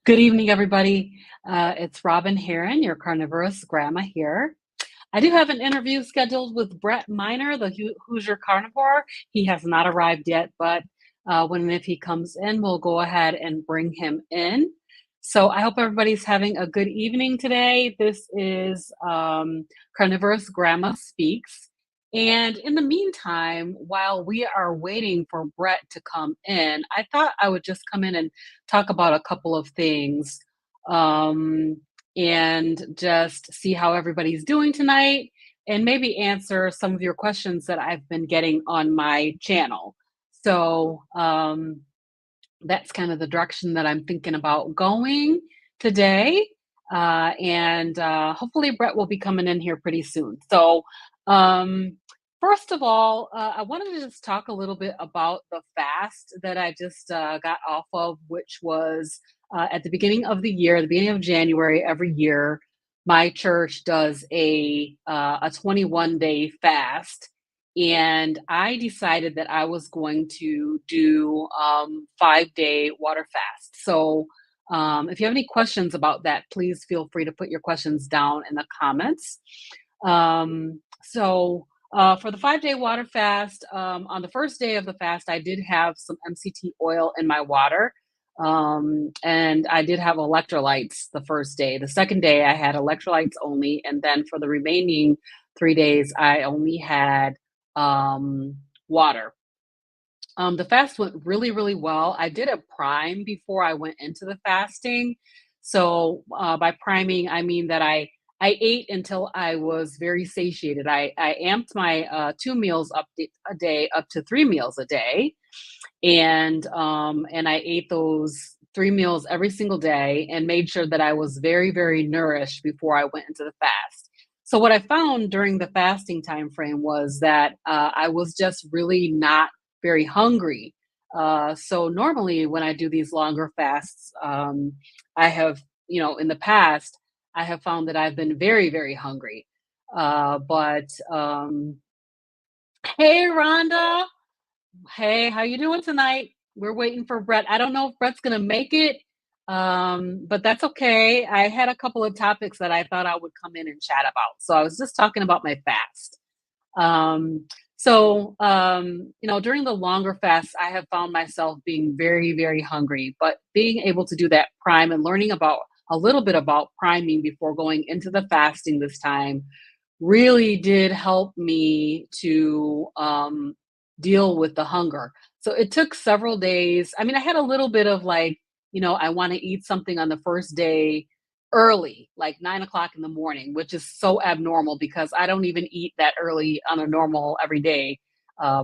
Good evening, everybody. It's Robin Heron, your carnivorous grandma here. I do have an interview scheduled with Brett Miner, the Hoosier carnivore. He has not arrived yet, but when and if he comes in, we'll go ahead and bring him in. So I hope everybody's having a good evening today. This is Carnivorous Grandma Speaks. And in the meantime, while we are waiting for Brett to come in, I thought I would just come in and talk about a couple of things, um, and just see how everybody's doing tonight and maybe answer some of your questions that I've been getting on my channel. So that's kind of the direction that I'm thinking about going today. And hopefully, Brett will be coming in here pretty soon. So, um, first of all, I wanted to just talk a little bit about the fast that I just got off of, which was at the beginning of the year, the beginning of January every year. My church does a 21-day fast, and I decided that I was going to do 5-day water fast. So if you have any questions about that, please feel free to put your questions down in the comments. For the 5-day water fast, on the first day of the fast, I did have some MCT oil in my water. And I did have electrolytes the first day. The second day, I had electrolytes only. And then for the remaining 3 days, I only had um, water. The fast went really, really well. I did a prime before I went into the fasting. So by priming, I mean that I ate until I was very satiated. I amped my 2 meals a day up to 3 meals a day, and I ate those 3 meals every single day and made sure that I was very, very nourished before I went into the fast. So what I found during the fasting time frame was that I was just really not very hungry. So normally when I do these longer fasts, I have, in the past, I have found that I've been very, very hungry. But Hey, Rhonda. Hey, how you doing tonight? We're waiting for Brett. I don't know if Brett's gonna make it, but that's okay. I had a couple of topics that I thought I would come in and chat about. So I was just talking about my fast. During the longer fasts, I have found myself being very, very hungry, but being able to do that prime and learning about a little bit about priming before going into the fasting this time really did help me to deal with the hunger. So it took several days. I mean, I had a little bit of like, I want to eat something on the first day early, like 9 o'clock in the morning, which is so abnormal because I don't even eat that early on a normal everyday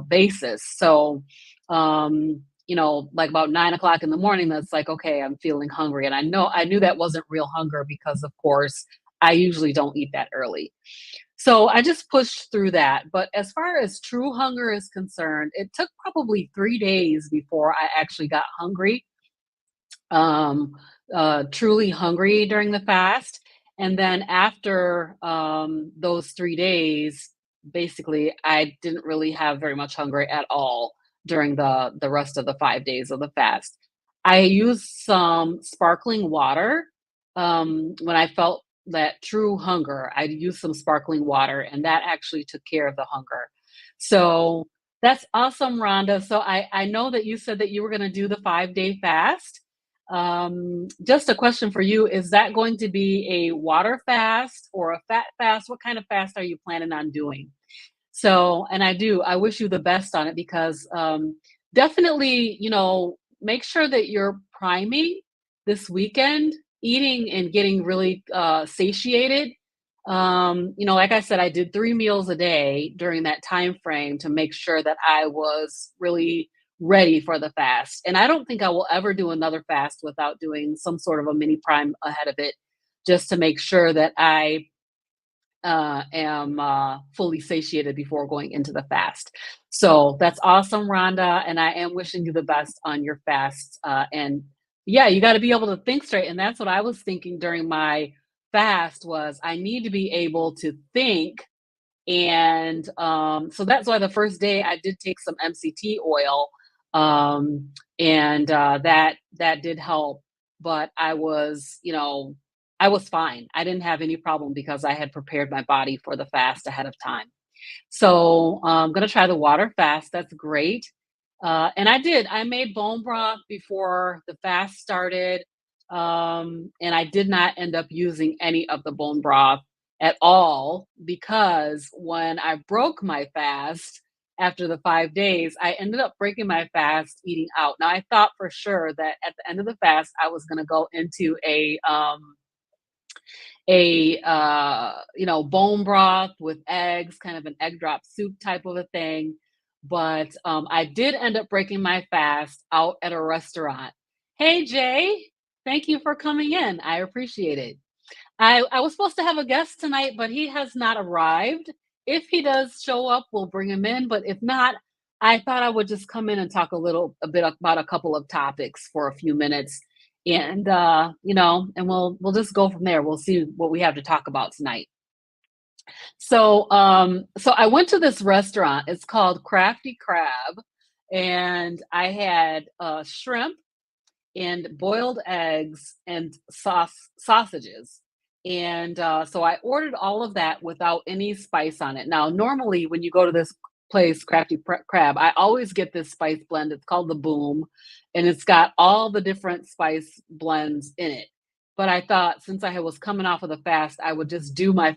basis. So, like about 9 o'clock in the morning, that's like, okay, I'm feeling hungry. And I knew that wasn't real hunger because, of course, I usually don't eat that early. So I just pushed through that. But as far as true hunger is concerned, it took probably 3 days before I actually got hungry, um, truly hungry during the fast. And then after those 3 days, basically, I didn't really have very much hunger at all during the rest of the 5 days of the fast. I used some sparkling water when I felt that true hunger. I used some sparkling water, and that actually took care of the hunger. So that's awesome, Rhonda. So I know that you said that you were going to do the 5-day fast. Just a question for you. Is that going to be a water fast or a fat fast? What kind of fast are you planning on doing? So, and I wish you the best on it because definitely, make sure that you're priming this weekend, eating and getting really satiated. Like I said, I did 3 meals a day during that time frame to make sure that I was really ready for the fast. And I don't think I will ever do another fast without doing some sort of a mini prime ahead of it, just to make sure that I am fully satiated before going into the fast. So that's awesome, Rhonda. And I am wishing you the best on your fast. And yeah, you got to be able to think straight. And that's what I was thinking during my fast was I need to be able to think. And so that's why the first day I did take some MCT oil. Um, and that did help. But I was, I was fine. I didn't have any problem because I had prepared my body for the fast ahead of time. So I'm gonna try the water fast. That's great. And I did. I made bone broth before the fast started, and I did not end up using any of the bone broth at all because when I broke my fast after the 5 days, I ended up breaking my fast eating out. Now I thought for sure that at the end of the fast I was gonna go into a bone broth with eggs, kind of an egg drop soup type of a thing. But I did end up breaking my fast out at a restaurant. Hey Jay, thank you for coming in. I appreciate it. I was supposed to have a guest tonight, but he has not arrived. If he does show up, we'll bring him in. But if not, I thought I would just come in and talk a bit about a couple of topics for a few minutes, and and we'll just go from there. We'll see what we have to talk about tonight. So I went to this restaurant. It's called Crafty Crab, and I had shrimp and boiled eggs and sausages. And so I ordered all of that without any spice on it. Now, normally when you go to this place, Crab, I always get this spice blend. It's called the Boom, and it's got all the different spice blends in it. But I thought since was coming off of the fast, I would just do my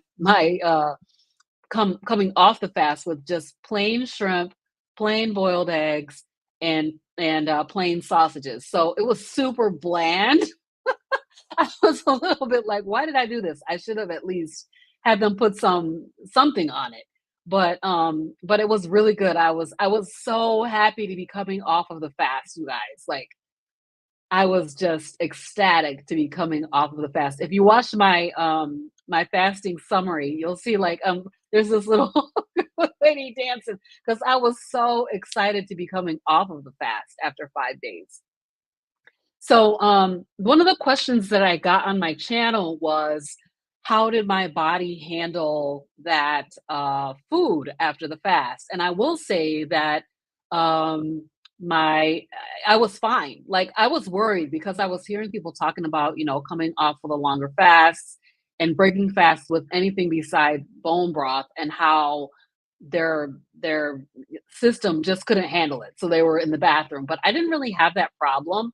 coming off the fast with just plain shrimp, plain boiled eggs, and plain sausages. So it was super bland. I was a little bit like, why did I do this? I should have at least had them put something on it. But it was really good. I was so happy to be coming off of the fast, you guys. Like I was just ecstatic to be coming off of the fast. If you watch my fasting summary, you'll see like there's this little lady dancing because I was so excited to be coming off of the fast after 5 days. So one of the questions that I got on my channel was how did my body handle that food after the fast? And I will say that um, my I was fine. Like I was worried because I was hearing people talking about coming off of the longer fasts and breaking fasts with anything beside bone broth and how their system just couldn't handle it. So they were in the bathroom. But I didn't really have that problem.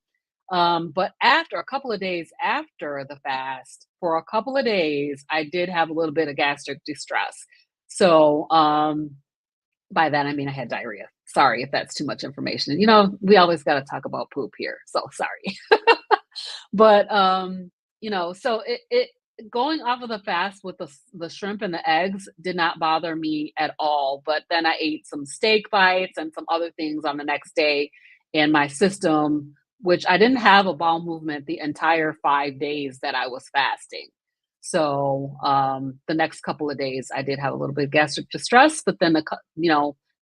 But after a couple of days after the fast, for a couple of days, I did have a little bit of gastric distress. So by that I mean I had diarrhea. Sorry if that's too much information. We always got to talk about poop here. So sorry. But so it going off of the fast with the shrimp and the eggs did not bother me at all. But then I ate some steak bites and some other things on the next day, and my system, which I didn't have a bowel movement the entire 5 days that I was fasting. So the next couple of days, I did have a little bit of gastric distress, but then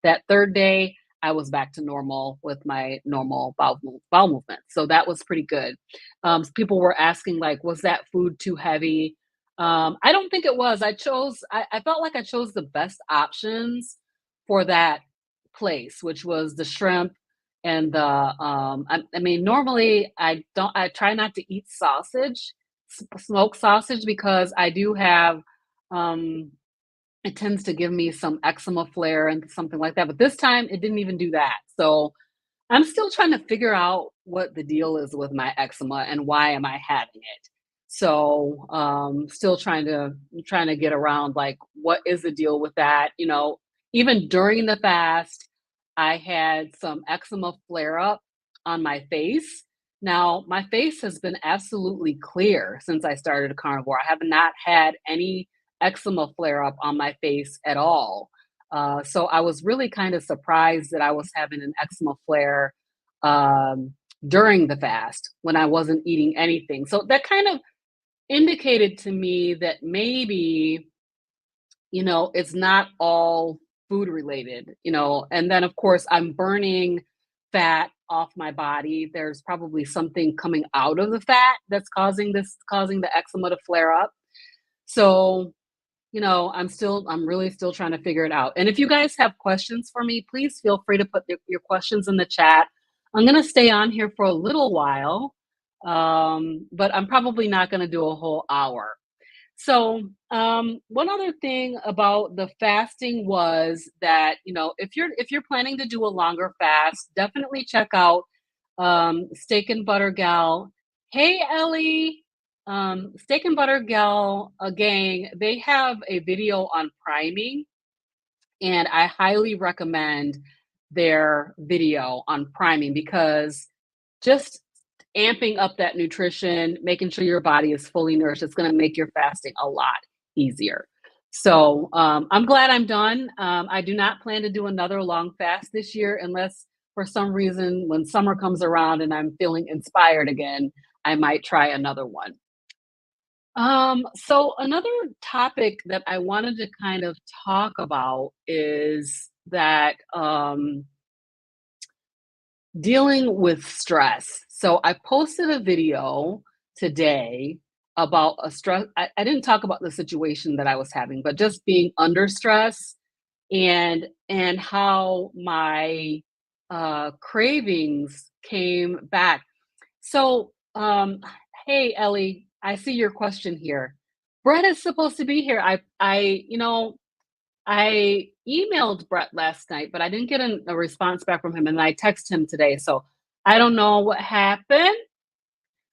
that third day, I was back to normal with my normal bowel movement. So that was pretty good. People were asking, like, was that food too heavy? I don't think it was. I felt like I chose the best options for that place, which was the shrimp and I mean, normally I try not to eat smoked sausage because I do have, um, it tends to give me some eczema flare and something like that. But this time it didn't even do that. So I'm still trying to figure out what the deal is with my eczema and why am I having it. So still trying to get around like what is the deal with that. Even during the fast, I had some eczema flare up on my face. Now my face has been absolutely clear since I started a carnivore. I have not had any eczema flare up on my face at all. So I was really kind of surprised that I was having an eczema flare um, during the fast when I wasn't eating anything. So that kind of indicated to me that maybe, it's not all food related, and then of course I'm burning fat off my body. There's probably something coming out of the fat that's causing the eczema to flare up. So I'm really still trying to figure it out. And if you guys have questions for me, please feel free to put your questions in the chat. I'm gonna stay on here for a little while, but I'm probably not gonna do a whole hour. So, one other thing about the fasting was that, if you're planning to do a longer fast, definitely check out Steak and Butter Gal. Hey, Ellie. Steak and Butter Gal, gang, they have a video on priming, and I highly recommend their video on priming because just amping up that nutrition, making sure your body is fully nourished, it's gonna make your fasting a lot easier. So, I'm glad I'm done. I do not plan to do another long fast this year unless for some reason when summer comes around and I'm feeling inspired again, I might try another one. So another topic that I wanted to kind of talk about is that dealing with stress. So I posted a video today about a stress. I didn't talk about the situation that I was having, but just being under stress and how my cravings came back. So hey Ellie, I see your question here. Brett is supposed to be here. I emailed Brett last night, but I didn't get a response back from him, and I texted him today. So I don't know what happened,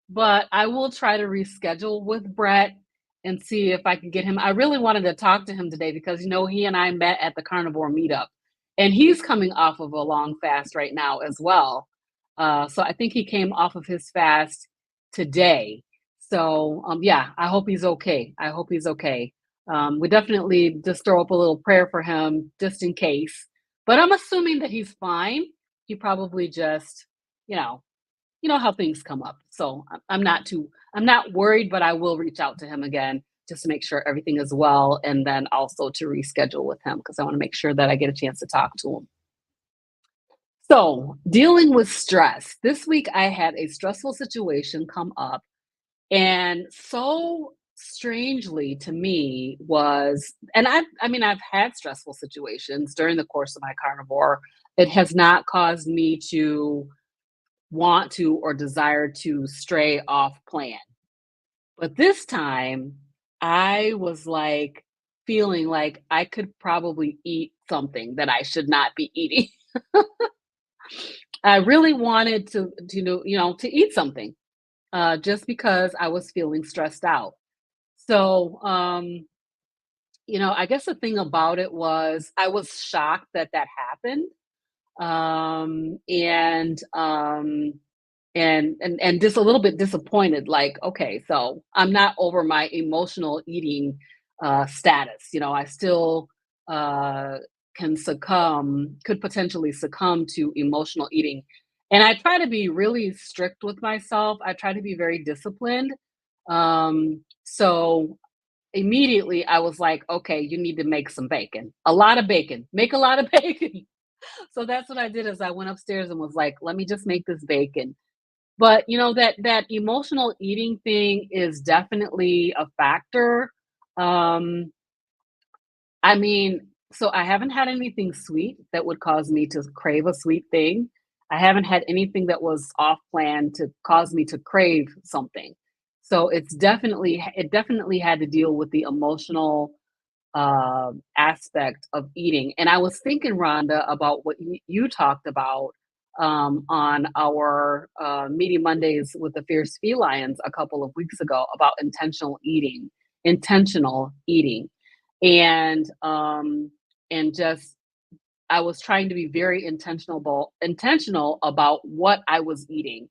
but I will try to reschedule with Brett and see if I can get him. I really wanted to talk to him today because he and I met at the carnivore meetup, and he's coming off of a long fast right now as well. So I think he came off of his fast today. So yeah, I hope he's okay. I hope he's okay. We definitely just throw up a little prayer for him just in case. But I'm assuming that he's fine. He probably just, you know, how things come up. So I'm not worried, but I will reach out to him again just to make sure everything is well, and then also to reschedule with him because I want to make sure that I get a chance to talk to him. So, dealing with stress. This week I had a stressful situation come up, and so strangely to me was, and I've had stressful situations during the course of my carnivore. It has not caused me to want to or desire to stray off plan. But this time, I was like feeling like I could probably eat something that I should not be eating. I really wanted to eat something just because I was feeling stressed out. So, I guess the thing about it was I was shocked that that happened. And just a little bit disappointed, like, okay, so I'm not over my emotional eating status. I still uh could potentially succumb to emotional eating. And I try to be really strict with myself. I try to be very disciplined. So immediately I was like, okay, you need to make some bacon, a lot of bacon, make a lot of bacon. So that's what I did is I went upstairs and was like, let me just make this bacon. But, that emotional eating thing is definitely a factor. Um, I mean, so I haven't had anything sweet that would cause me to crave a sweet thing. I haven't had anything that was off plan to cause me to crave something. So it definitely had to deal with the emotional aspect of eating. And I was thinking, Rhonda, about what you talked about on our Meaty Mondays with the Fierce Felines a couple of weeks ago about intentional eating, and just I was trying to be very intentional about what I was eating,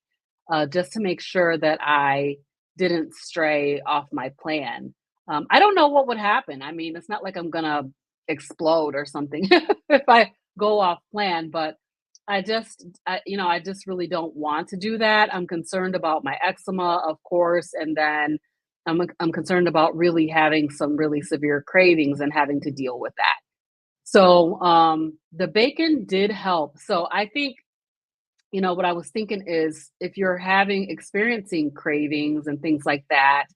just to make sure that I didn't stray off my plan. I don't know what would happen. I mean, it's not like I'm gonna explode or something if I go off plan, but I just really don't want to do that. I'm concerned about my eczema, of course, and then I'm concerned about really having some really severe cravings and having to deal with that. So, the bacon did help. So I think, what I was thinking is if you're experiencing cravings and things like that,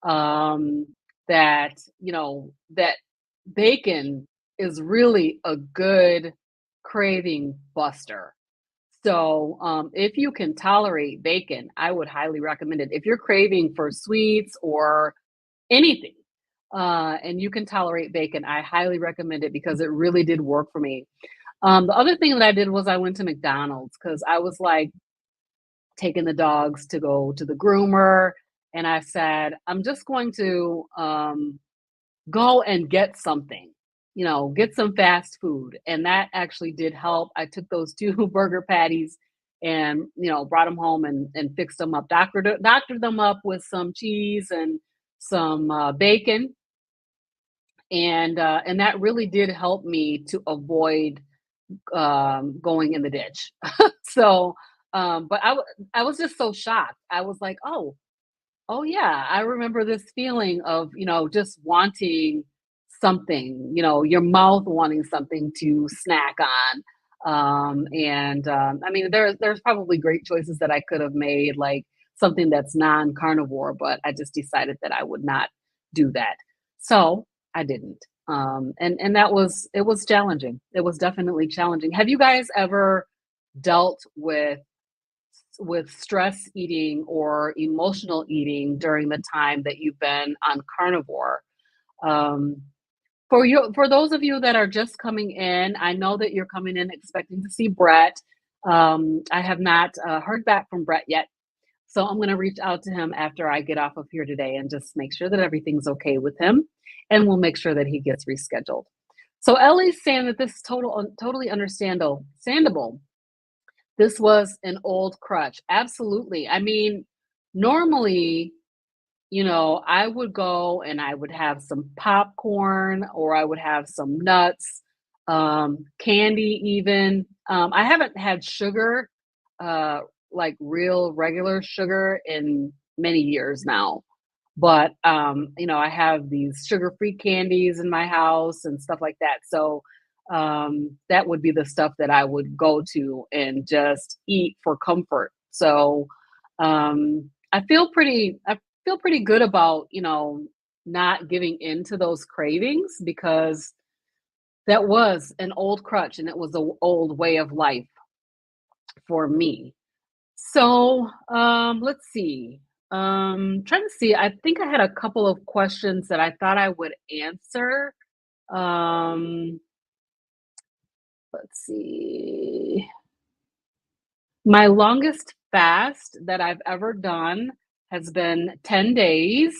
um, that bacon is really a good craving buster. So, if you can tolerate bacon, I would highly recommend it. If you're craving for sweets or anything, and you can tolerate bacon, I highly recommend it because it really did work for me. The other thing that I did was I went to McDonald's because I was like taking the dogs to go to the groomer, and I said, I'm just going to go and get something, get some fast food. And that actually did help. I took those two burger patties and, brought them home and fixed them up, doctored them up with some cheese and some bacon. And that really did help me to avoid going in the ditch. So, but I was just so shocked. I was like, oh yeah, I remember this feeling of, just wanting something, your mouth wanting something to snack on. And I mean, there's probably great choices that I could have made, like something that's non-carnivore, but I just decided that I would not do that. So I didn't. And it was challenging. It was definitely challenging. Have you guys ever dealt with stress eating or emotional eating during the time that you've been on carnivore? Um, for those of you that are just coming in, I know that you're coming in expecting to see Brett. I have not heard back from Brett yet, so I'm going to reach out to him after I get off of here today and just make sure that everything's okay with him, and we'll make sure that he gets rescheduled. So Ellie's saying that this is totally understandable. This was an old crutch. Absolutely. I mean, normally, I would go and I would have some popcorn or I would have some nuts, candy even. I haven't had sugar, uh, like real regular sugar in many years now. But I have these sugar-free candies in my house and stuff like that. So that would be the stuff that I would go to and just eat for comfort. So I feel pretty good about, not giving in to those cravings because that was an old crutch and it was an old way of life for me. So, let's see. Trying to see. I think I had a couple of questions that I thought I would answer. Um, let's see. My longest fast that I've ever done has been 10 days.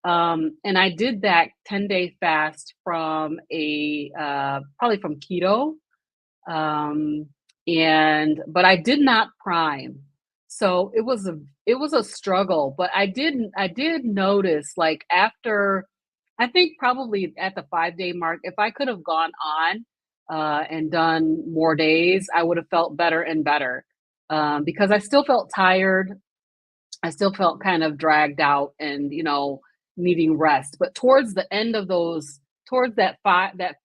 And I did that 10-day fast from probably from keto. Um, but I did not prime. So it was a struggle, but I did notice like after I think probably at the 5-day mark, if I could have gone on and done more days, I would have felt better and better. Because I still felt tired. I still felt kind of dragged out and, needing rest. But towards that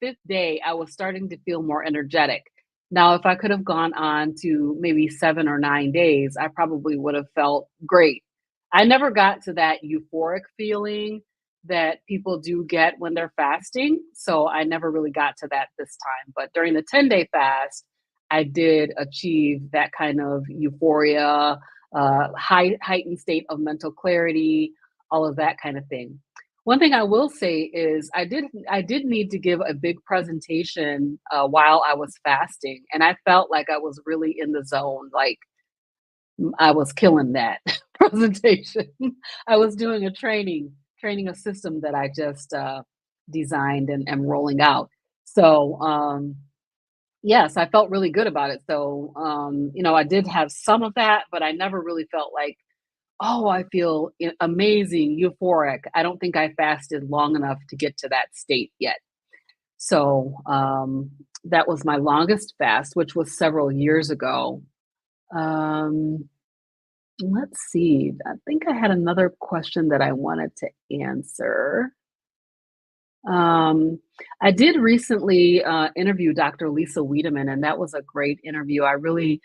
fifth day, I was starting to feel more energetic. Now, if I could have gone on to maybe 7 or 9 days, I probably would have felt great. I never got to that euphoric feeling that people do get when they're fasting. So I never really got to that this time. But during the 10-day fast, I did achieve that kind of euphoria, heightened state of mental clarity, all of that kind of thing. One thing I will say is I did need to give a big presentation while I was fasting, and I felt like I was really in the zone. Like I was killing that presentation. I was doing training a system that I just designed and am rolling out. So yes, I felt really good about it. So, I did have some of that, but I never really felt like, oh, I feel amazing, euphoric. I don't think I fasted long enough to get to that state yet. So, that was my longest fast, which was several years ago. Um, let's see. I think I had another question that I wanted to answer. Um, I did recently interview Dr. Lisa Wiedemann, and that was a great interview. I really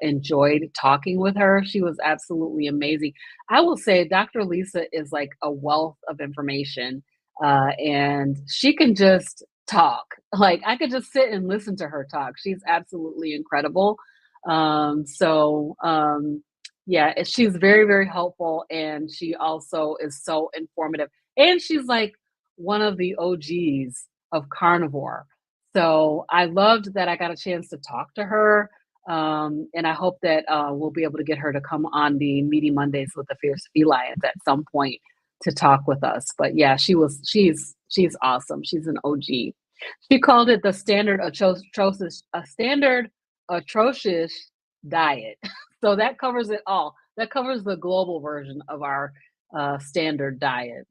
enjoyed talking with her. She was absolutely amazing. I will say Dr. Lisa is like a wealth of information, and she can just talk. Like I could just sit and listen to her talk. She's absolutely incredible. Yeah, she's very, very helpful, and she also is so informative. And she's like one of the OGs of carnivore. So I loved that I got a chance to talk to her. And I hope that we'll be able to get her to come on the Meaty Mondays with the Fierce Felines at some point to talk with us. But yeah, she's awesome. She's an OG. She called it the standard atrocious diet. So that covers it all. That covers the global version of our standard diet.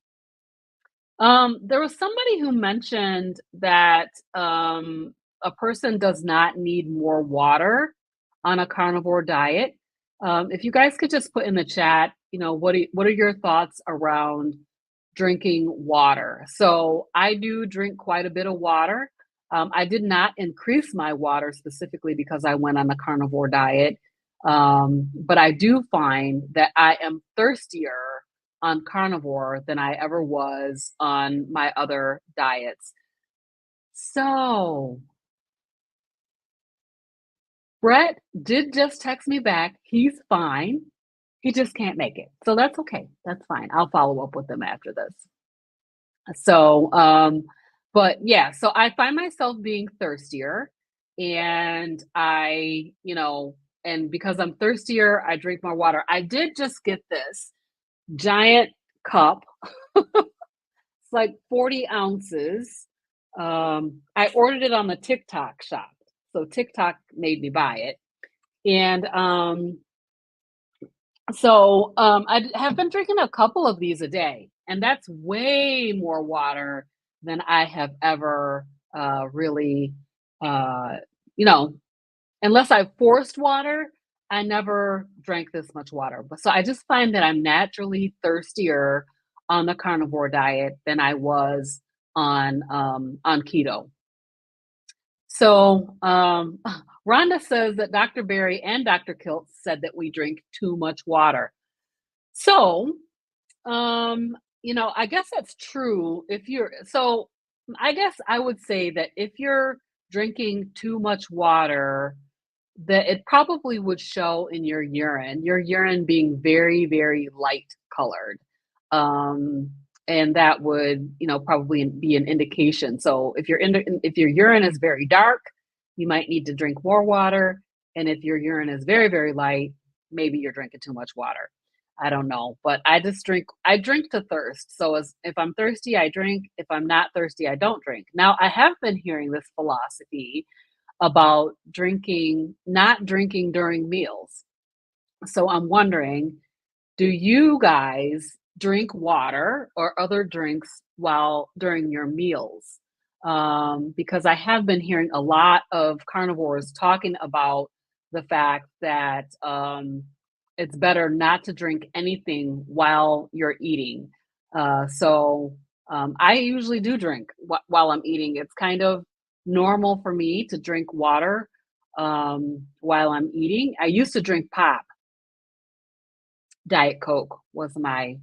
There was somebody who mentioned that a person does not need more water on a carnivore diet. If you guys could just put in the chat, what are your thoughts around drinking water? So I do drink quite a bit of water. I did not increase my water specifically because I went on a carnivore diet. But I do find that I am thirstier on carnivore than I ever was on my other diets. So Brett did just text me back. He's fine. He just can't make it. So that's okay. That's fine. I'll follow up with him after this. So, but yeah, so I find myself being thirstier and and because I'm thirstier, I drink more water. I did just get this giant cup. It's like 40 ounces. I ordered it on the TikTok shop. So TikTok made me buy it. And I have been drinking a couple of these a day, and that's way more water than I have ever really, uh, you know, unless I forced water, I never drank this much water. But so I just find that I'm naturally thirstier on the carnivore diet than I was on keto. So Rhonda says that Dr. Berry and Dr. Kilt said that we drink too much water. So I guess that's true. I guess I would say that if you're drinking too much water, that it probably would show in your urine being very, very light colored. Um, and that would, probably be an indication. So if your urine is very dark, you might need to drink more water. And if your urine is very, very light, maybe you're drinking too much water. I don't know, but I drink to thirst. So if I'm thirsty, I drink. If I'm not thirsty, I don't drink. Now, I have been hearing this philosophy about not drinking during meals. So I'm wondering, do you guys drink water or other drinks during your meals? Because I have been hearing a lot of carnivores talking about the fact that it's better not to drink anything while you're eating. I usually do drink while I'm eating. It's kind of normal for me to drink water while I'm eating. I used to drink pop. Diet Coke was my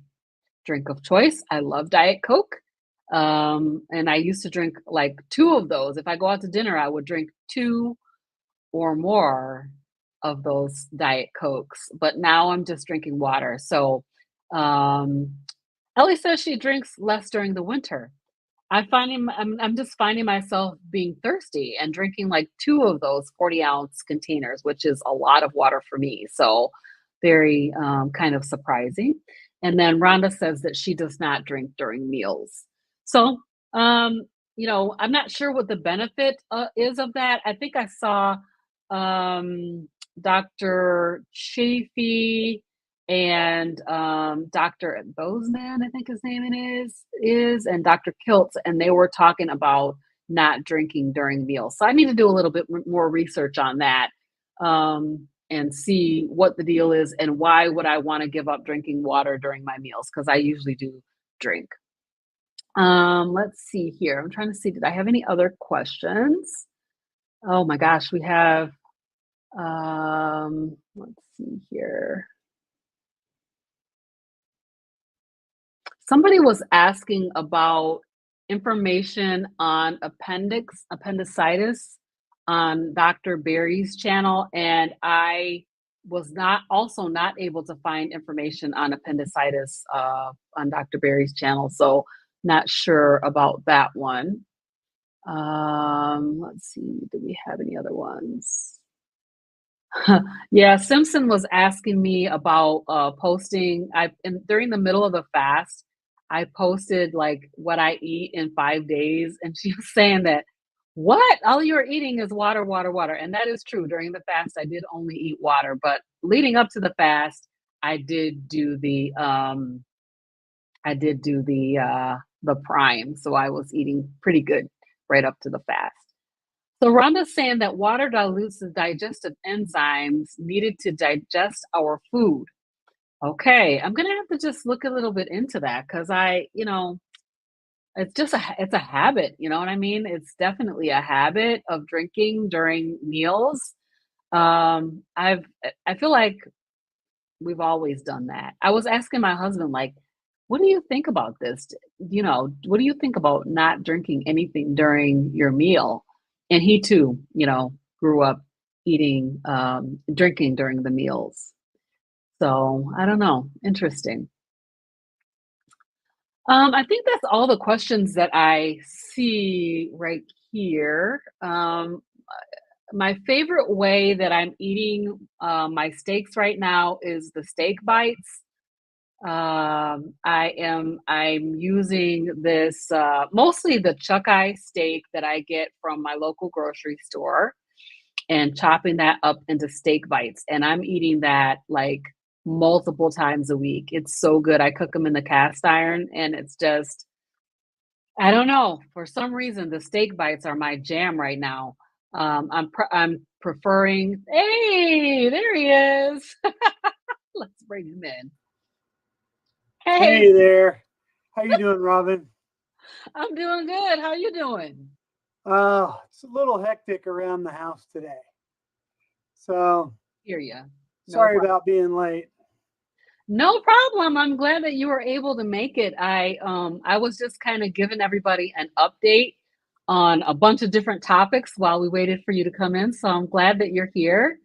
drink of choice. I love Diet Coke. And I used to drink like two of those. If I go out to dinner, I would drink two or more of those Diet Cokes. But now I'm just drinking water. So um, Ellie says she drinks less during the winter. I'm just finding myself being thirsty and drinking like two of those 40-ounce containers, which is a lot of water for me. So very kind of surprising. And then Rhonda says that she does not drink during meals. So, I'm not sure what the benefit is of that. I think I saw Dr. Chafee and Dr. Bozeman, I think his name is, and Dr. Kiltz, and they were talking about not drinking during meals. So I need to do a little bit more research on that and see what the deal is and why would I want to give up drinking water during my meals because I usually do drink. Let's see here. I'm trying to see, did I have any other questions? Oh my gosh, we have, let's see here. Somebody was asking about information on appendicitis on Dr. Berry's channel, and I was not able to find information on appendicitis on Dr. Berry's channel, so not sure about that one. Let's see, do we have any other ones? Yeah, Simpson was asking me about posting. During the middle of the fast, I posted like what I eat in 5 days, and she was saying that what all you're eating is water, water, water, and that is true. During the fast, I did only eat water, but leading up to the fast, I did do the prime, so I was eating pretty good right up to the fast. So Rhonda's saying that water dilutes the digestive enzymes needed to digest our food. Okay, I'm gonna have to just look a little bit into that because it's a habit. You know what I mean? It's definitely a habit of drinking during meals. I feel like we've always done that. I was asking my husband, like, what do you think about this? What do you think about not drinking anything during your meal? And he too, grew up drinking during the meals. So I don't know. Interesting. I think that's all the questions that I see right here. My favorite way that I'm eating my steaks right now is the steak bites. I'm using this mostly the chuck eye steak that I get from my local grocery store and chopping that up into steak bites. And I'm eating that like multiple times a week. It's so good. I cook them in the cast iron and it's just, I don't know. For some reason, the steak bites are my jam right now. I'm preferring. Hey, there he is. Let's bring him in. Hey Hey, there. How you doing, Robin? I'm doing good. How you doing? It's a little hectic around the house today. So Hear ya. No sorry problem. about being late. No problem. I'm glad that you were able to make it. I was just kind of giving everybody an update on a bunch of different topics while we waited for you to come in. So I'm glad that you're here.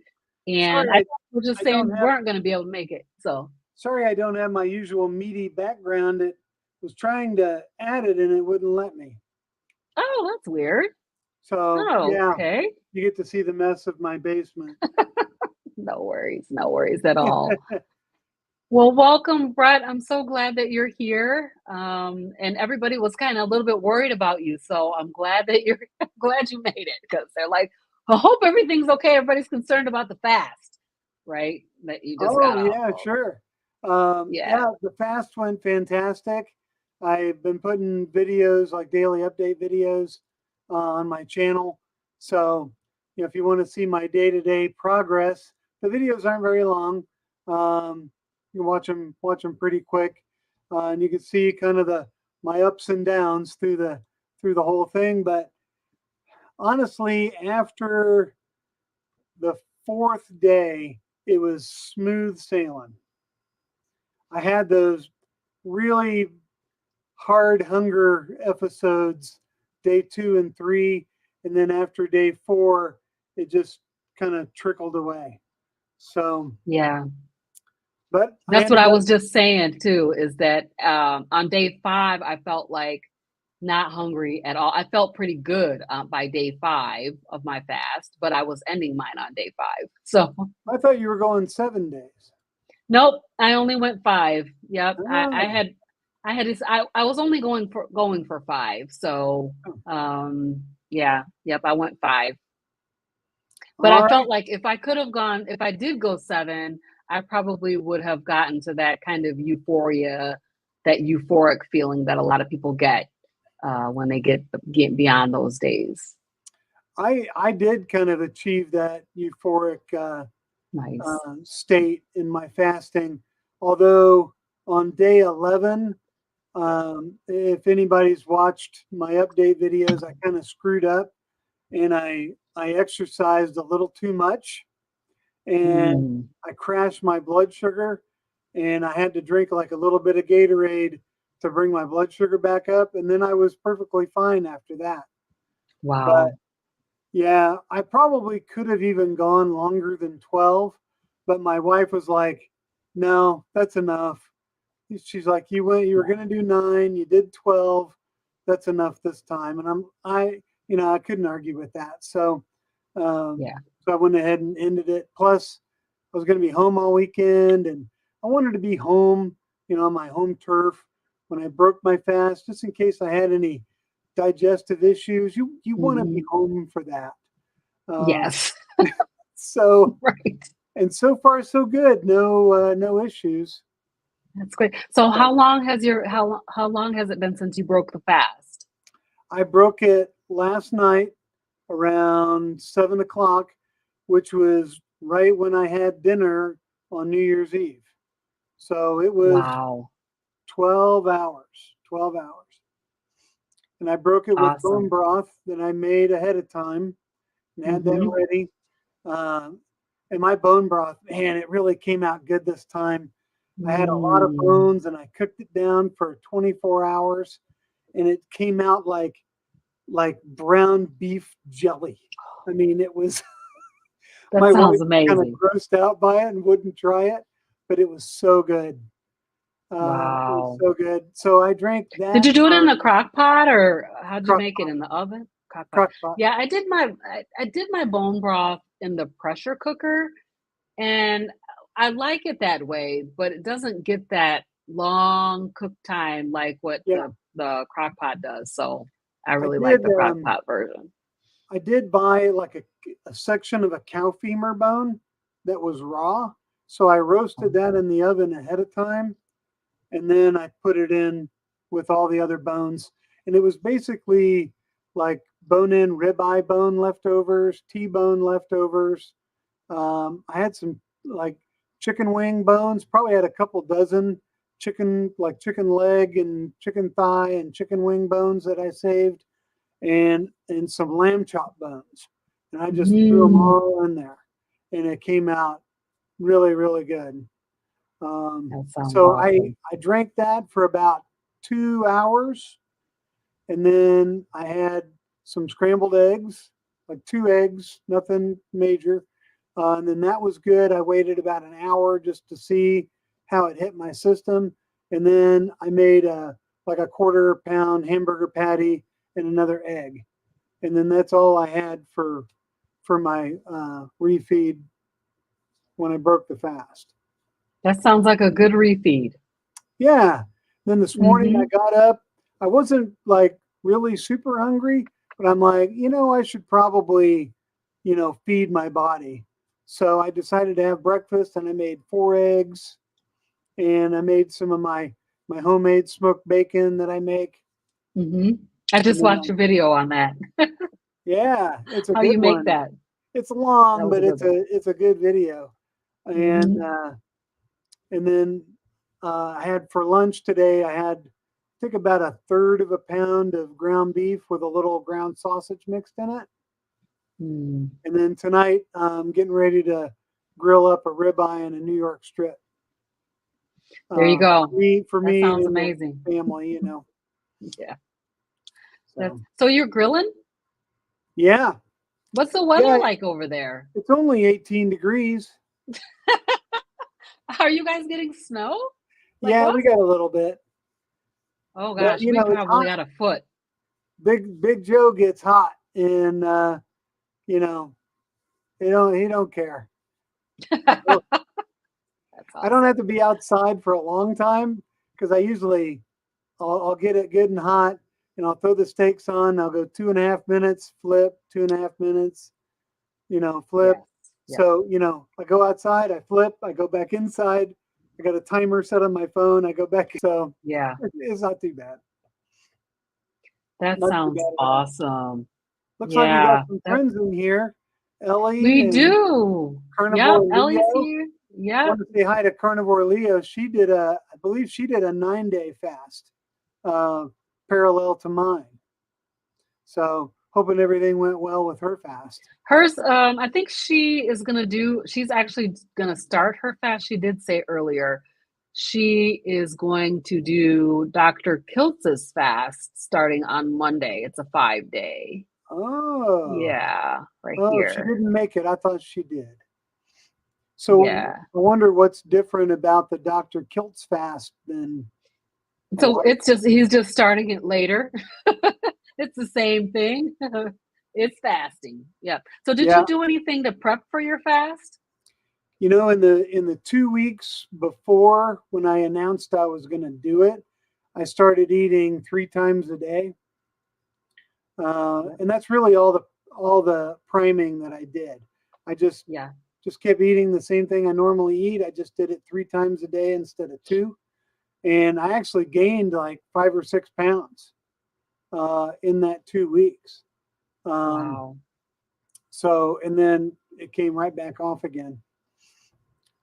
And Sorry I was just I saying don't you have weren't going to be able to make it. So, sorry I don't have my usual meaty background. It was trying to add it and it wouldn't let me. oh, that's weird. So Oh, yeah, okay. you get to see the mess of my basement. No worries. No worries at all. Well, welcome, Brett. I'm so glad that you're here. And everybody was kind of a little bit worried about you, so I'm glad that you're glad you made it because they're like, I hope everything's okay. Everybody's concerned about the fast, right? That you just Oh got off yeah, of. sure. Yeah, Yeah, the fast went fantastic. I've been putting videos like daily update videos on my channel. So, if you want to see my day-to-day progress, the videos aren't very long. You can watch them pretty quick, and you can see kind of the my ups and downs through the whole thing. But honestly, after the fourth day, it was smooth sailing. I had those really hard hunger episodes day 2 and 3. And then after day 4, it just kind of trickled away. So, yeah. but I That's what ended I up, was just saying too, is that on day 5, I felt like not hungry at all. I felt pretty good by day 5 of my fast, but I was ending mine on day 5. So I thought you were going 7 days. nope, I only went 5. Yep, Oh, I was only going for 5. So yeah, yep, I went 5. But all I right. felt like if I did go 7, I probably would have gotten to that kind of euphoria, that euphoric feeling that a lot of people get when they get beyond those days. I did kind of achieve that euphoric Nice. state in my fasting. Although on day 11, if anybody's watched my update videos, I kind of screwed up and I exercised a little too much and Mm, I crashed my blood sugar and I had to drink like a little bit of Gatorade to bring my blood sugar back up and then I was perfectly fine after that. But wow. Yeah, I probably could have even gone longer than 12, but my wife was like, "No, that's enough." She's like, you were gonna do 9, you did 12, that's enough this time." And I couldn't argue with that. Yeah. So I went ahead and ended it. Plus, I was gonna be home all weekend, and I wanted to be home, on my home turf when I broke my fast, just in case I had any digestive issues. You want to be Mhm. home for that. Uh, Yes. so Right. and so far so good. No issues. That's great. So So how long has it been since you broke the fast? I broke it last night around 7 o'clock, which was right when I had dinner on New Year's Eve. So it was Wow. 12 hours, 12 hours. And I broke it with bone Awesome. broth that I made ahead of time and had that Mhm. ready. Um, and my bone broth, man, it really came out good this time. I had a lot of Mm. bones and I cooked it down for 24 hours and it came out like brown beef jelly. I mean, it was That my wife sounds was kind of amazing. grossed out by it and wouldn't try it, but it was so good. It was Wow. so good. So I drank Did that you do it in for a crock pot or how'd you crock make it pot, in the oven? Crock pot. crock pot. Yeah, I did my bone broth in the pressure cooker and I like it that way, but it doesn't get that long cook time like what Yeah, the crock pot does. So I I really like did. the crock pot version. I did buy like a section of a cow femur bone that was raw. So I roasted that in the oven ahead of time and then I put it in with all the other bones. And it was basically like bone in ribeye bone leftovers, T-bone leftovers. I had some like chicken wing bones, probably had a couple dozen chicken leg and chicken thigh and chicken wing bones that I saved and some lamb chop bones. And I just threw them Mm, all in there and it came out really, really good. that sounds So awesome. I drank that for about 2 hours, and then I had some scrambled eggs, like 2 eggs, nothing major. And then that was good. I waited about an hour just to see how it hit my system, and then I made like a quarter pound hamburger patty and another egg, and then that's all I had for my refeed when I broke the fast. That sounds like a good refeed. Yeah. Then this morning I Mhm. got up. I wasn't like really super hungry, but I'm like, I should probably, feed my body. So I decided to have breakfast and I made 4 eggs and I made some of my homemade smoked bacon that I make. Mhm. I And just then watched a video on that. yeah, it's a How good you make one. that. It's That long, was a but good one. it's a good video. And Mhm. and then I had for lunch today, I had, I think, about a third of a pound of ground beef with a little ground sausage mixed in it. Mm. And then tonight, I'm getting ready to grill up a ribeye and a New York strip. There you go. For That me sounds and the amazing. family. Yeah. That's So so you're grilling? yeah, What's the weather yeah, like over there? it's only 18 degrees. Are you guys getting snow? Like Yeah, what? we got a little bit, Oh but gosh, we it's probably hot. got a foot. Big Joe gets hot, and you know, he don't care. That's I don't have awesome. to be outside for a long time because I usually I'll get it good and hot and I'll throw the steaks on. I'll go 2.5 minutes, flip, 2.5 minutes, flip. Yes. Yes. So, I go outside, I flip, I go back inside. I got a timer set on my phone. I go back. So Yeah. it's not too bad. That Not too sounds bad at all. awesome. Looks like we got Yeah. some That friends in here. Ellie we and do. Yep. Carnivore Ellie's Leo. here. I Yep. want to say hi to Carnivore Leo. I believe she did a 9-day fast, uh, parallel to mine. So hoping everything went well with her fast. Hers, I think she's actually gonna start her fast. She did say earlier she is going to do Dr. Kiltz's fast starting on Monday. It's a 5 day. Oh, Yeah, right oh, she here. didn't make it. I thought she did. So Yeah. I wonder what's different about the Dr. Kiltz fast than a So white. it's just he's just starting it later. It's the same thing. It's fasting. Yeah. So did Yeah. you do anything to prep for your fast? In the 2 weeks before when I announced I was going to do it, I started eating 3 times a day, Yep. and that's really all the priming that I did. I Yeah. just kept eating the same thing I normally eat. I just did it 3 times a day instead of two, and I actually gained like 5 or 6 pounds in that 2 weeks. Um, Wow. so and then it came right back off again.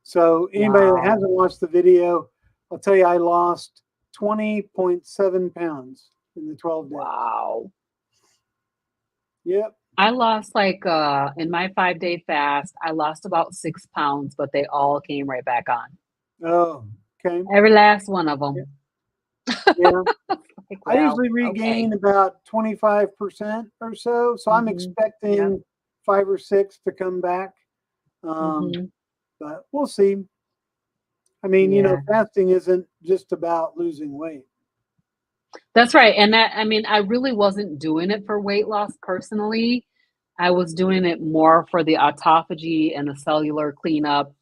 So anybody that Wow. hasn't watched the video, I'll tell you I lost 20.7 pounds in the 12 days. Wow. Yep. I lost like in my 5-day fast, I lost about 6 pounds, but they all came right back on. Oh, okay. Every last one of Yeah. them. Yeah. Like, I well, usually okay. regain about 25% or so. So I'm Mhm. Yep. expecting 5 or 6 to come back. Um, Mhm. but we'll see. I mean, Yeah. fasting isn't just about losing weight. That's right, and that I mean, I really wasn't doing it for weight loss personally. I was doing it more for the autophagy and the cellular cleanup,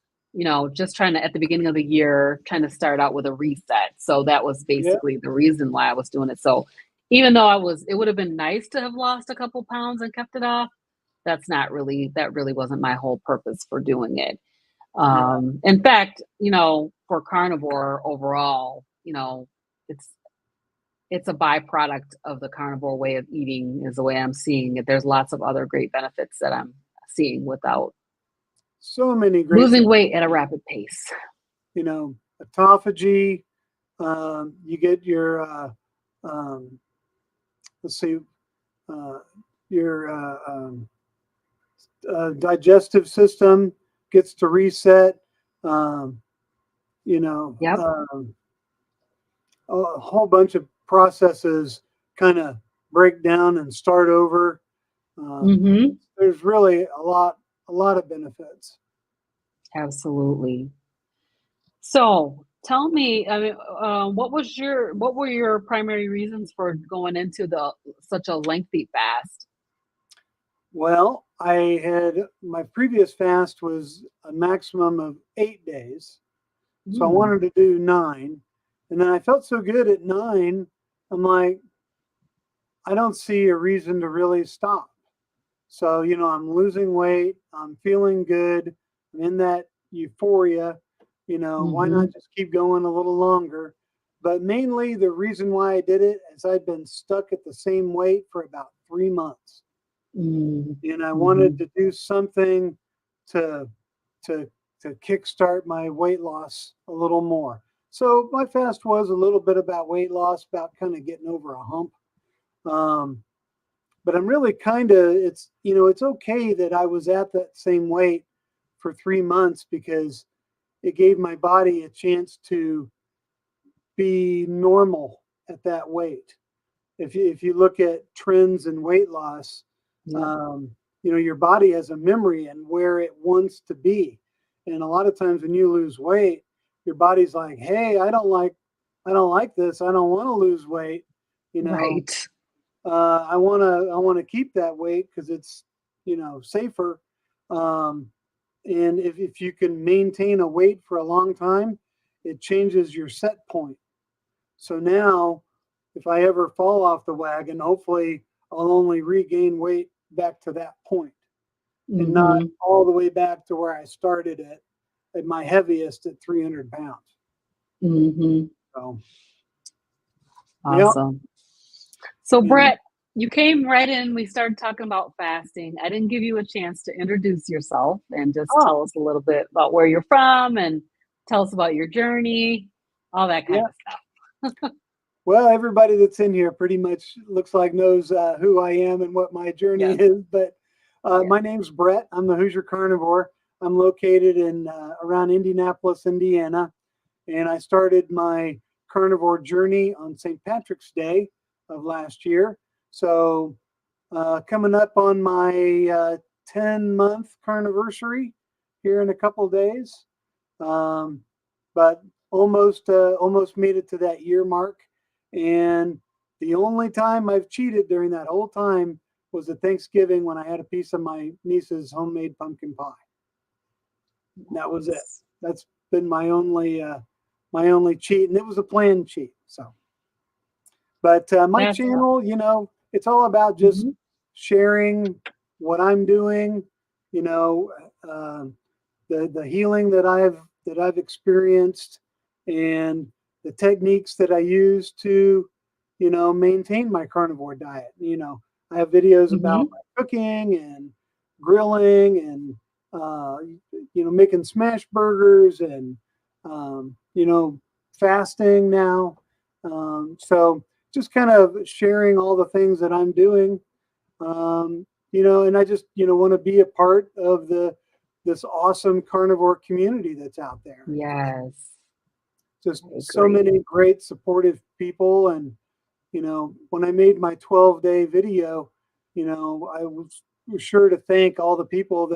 just trying to at the beginning of the year, trying to start out with a reset. So that was Yeah. basically the reason why I was doing it. So even though it would have been nice to have lost a couple pounds and kept it off, that really wasn't my whole purpose for doing it. Yeah. In fact, for carnivore overall, it's it's a byproduct of the carnivore way of eating is the way I'm seeing it. There's lots of other great benefits that I'm seeing without So many great losing things, weight at a rapid pace. autophagy. You get your, um, let's see, uh, your digestive system gets to reset. Um, you know, Yep. um, a whole bunch of processes kind of break down and start over. Mhm. There's really a lot of benefits. Absolutely. So, tell me, I mean, what were your primary reasons for going into the such a lengthy fast? Well, I had my previous fast was a maximum of 8 days. So I Mm, wanted to do 9. And then I felt so good at 9. I'm like, I don't see a reason to really stop. So, I'm losing weight. I'm feeling good. I'm in that euphoria. Why not mhm, just keep going a little longer? But mainly the reason why I did it is I'd been stuck at the same weight for about 3 months. mm, And I wanted mhm, to do something to to to kickstart my weight loss a little more. So my fast was a little bit about weight loss, about kind of getting over a hump. Um, but I'm really kind of it's okay that I was at that same weight for 3 months because it gave my body a chance to be normal at that weight. If you look at trends in weight loss, yep, um, your body has a memory and where it wants to be. And a lot of times when you lose weight, your body's like, "Hey, I don't like this. I don't want to lose weight. You know, right. I want to keep that weight because it's safer." Um, and if you can maintain a weight for a long time, it changes your set point. So now, if I ever fall off the wagon, hopefully I'll only regain weight back to that point and not Mhm, all the way back to where I started at my heaviest at 300 pounds. mhm, So, yeah. awesome. So, And Brett, you came right in. We started talking about fasting. I didn't give you a chance to introduce yourself and just oh, tell us a little bit about where you're from and tell us about your journey, all that kind yeah. of stuff. Well, everybody that's in here pretty much looks like knows who I am and what my journey Yes. is. But Yeah. my name's Brett. I'm the Hoosier Carnivore. I'm located in around Indianapolis, Indiana, and I started my carnivore journey on St. Patrick's Day of last year. So coming up on my 10-month carniversary here in a couple of days. But almost made it to that year mark. And the only time I've cheated during that whole time was at Thanksgiving when I had a piece of my niece's homemade pumpkin pie. That was it. That's been my only cheat, and it was a planned cheat. So, but my That's channel, it's all about just Mhm. sharing what I'm doing. The healing that I've experienced, and the techniques that I use to, maintain my carnivore diet. I have videos about Mhm. my cooking and grilling and making smash burgers and fasting now. So just kind of sharing all the things that I'm doing. And I just want to be a part of this awesome carnivore community that's out there. Yes, Just I so agree. many great supportive people. And when I made my 12-day video, I was sure to thank all the people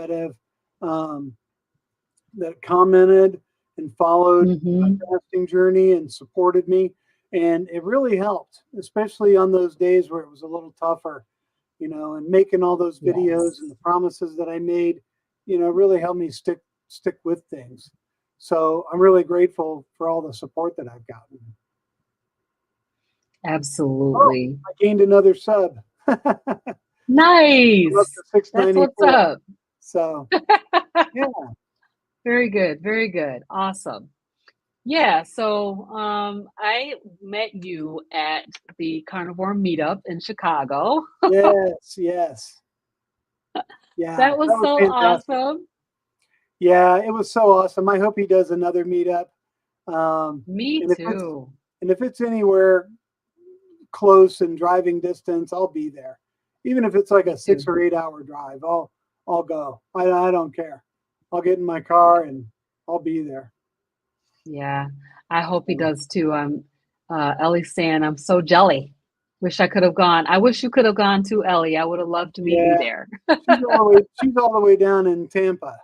um, that commented and followed my Mhm. fasting journey and supported me. And it really helped, especially on those days where it was a little tougher, and making all those videos and Yes, the promises that I made, really helped me stick with things. So I'm really grateful for all the support that I've gotten. Oh, absolutely. I gained another sub. I'm up Nice. to That's what's 694. up. So yeah, Very good, very good. Awesome. Yeah, so I met you at the carnivore meetup in Chicago. yes, yes, yeah, That that was was so fantastic. awesome. Yeah, it was so awesome. I hope he does another meetup. Um, Me and if it's too. anywhere close and driving distance, I'll be there. Even if it's like Me a six too. or 8 hour drive, I'll go. I don't care. I'll get in my car and I'll be there. Yeah, I hope he So, does too. Ellie's saying I'm so jelly. Wish I could have gone. I wish you could have gone too, Ellie. I would have loved to meet you yeah, there. she's all the way down in Tampa.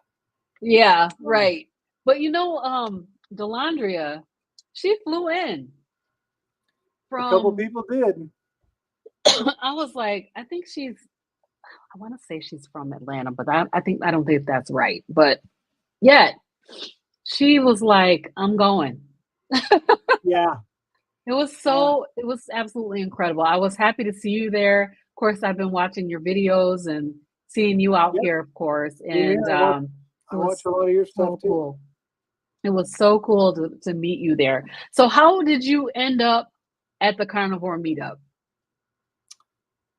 Yeah, So right. But Delandria, she flew in a couple from, people did. I was like, I want to say she's from Atlanta, but I don't think that's right. But yeah, she was like, I'm going. Yeah, yeah, It was absolutely incredible. I was happy to see you there. Of course, I've been watching your videos and seeing you out yep. here, of course. Same here. And it I watch was a lot of your stuff so too. cool. It was so cool to meet you there. So how did you end up at the carnivore meetup?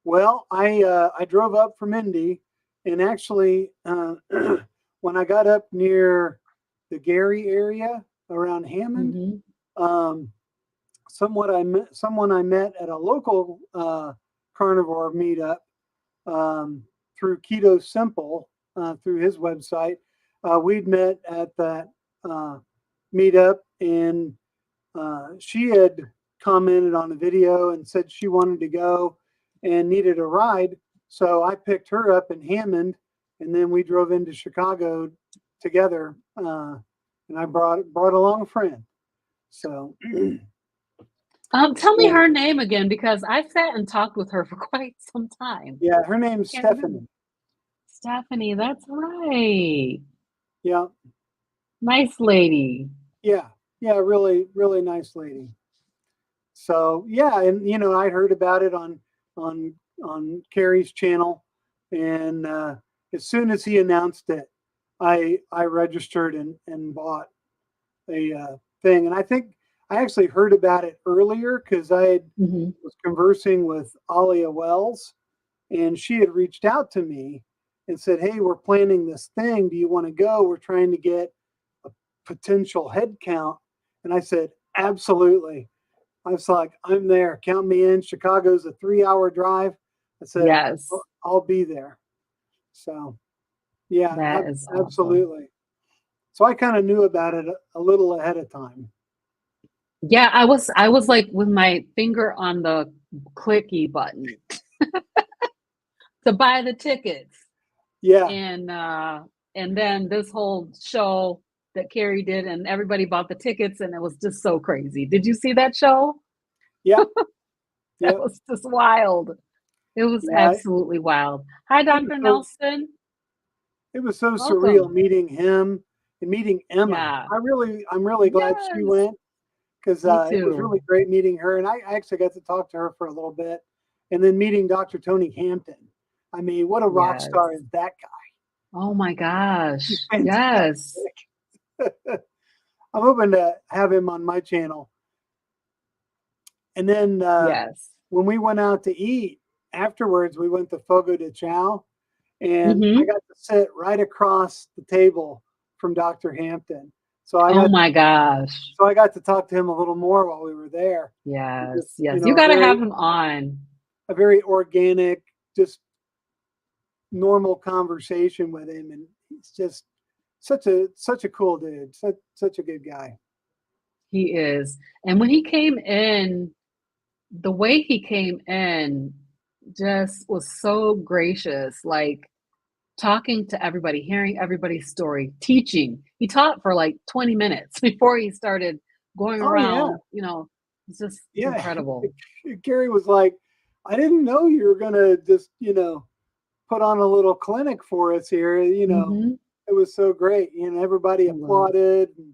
Well, I drove up from Indy, and actually, when I got up near the Gary area around Hammond, Hmm. um, someone I met at a local carnivore meetup through Keto Simple through his website. We'd met at that uh, meetup, and she had commented on a video and said she wanted to go and needed a ride. So I picked her up in Hammond, and then we drove into Chicago together. And I brought along a friend. So Tell me and her name again because I sat and talked with her for quite some time. yeah, her name's Can't remember. Stephanie. Stephanie, that's right. Yeah, Nice lady. yeah, yeah, really, really nice lady. So yeah, and I heard about it on Carrie's channel, and as soon as he announced it, I registered and bought a thing. And I think I actually heard about it earlier because Hmm. was conversing with Alia Wells, and she had reached out to me and said, "Hey, we're planning this thing. Do you want to go? We're trying to get a potential head count." And I said, "Absolutely." I was like, I'm there. Count me in. Chicago's a 3 hour drive. I said, Yes, I'll be there. So, yeah, that is awesome. absolutely. So I kind of knew about it a little ahead of time. Yeah, I was like with my finger on the clicky button. to buy the tickets. Yeah. And then this whole show that Carrie did, and everybody bought the tickets, and it was just so crazy. Did you see that show? Yep. That Yep. was just wild. It was Yeah. absolutely wild. Hi, It was Dr. so Nelson. it was so surreal Welcome. meeting him and meeting Emma. Yeah. I'm really glad she Yes. went because Me it was too. really great meeting her, and I actually got to talk to her for a little bit, and then meeting Dr. Tony Hampton. I mean, what a rock star Yes. is that guy? Oh my gosh. He's Yes. fantastic. I'm hoping to have him on my channel. And then Yes. when we went out to eat afterwards, we went to Fogo de Chao, and I Mhm. got to sit right across the table from Dr. Hampton. So I Oh got my gosh. so I got to talk to him a little more while we were there. Yes. Just, Yes. You gotta have him on. a very organic, just normal conversation with him, and he's just such a cool dude, such a good guy. He is. And when he came in, the way he came in just was so gracious, like talking to everybody, hearing everybody's story, teaching. He taught for like 20 minutes before he started going Oh yeah, around, it's just yeah. incredible. Gary was like, I didn't know you were gonna just put on a little clinic for us here. Mhm. It was so great. Everybody It was. applauded and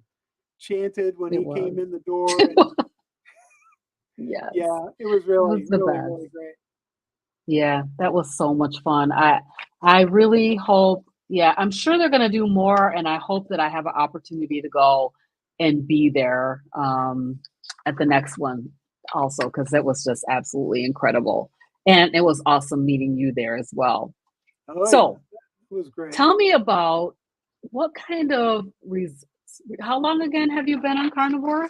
chanted when It he was. came in the door, and Yes. yeah, it was It really, was the really, best. really great. Yeah, that was so much fun. I really hope, yeah, I'm sure they're gonna do more, and I hope that I have an opportunity to go and be there, at the next one also, because it was just absolutely incredible, and it was awesome meeting you there as well. Oh yeah, So, it was great. tell me about what kind of how long again have you been on carnivore?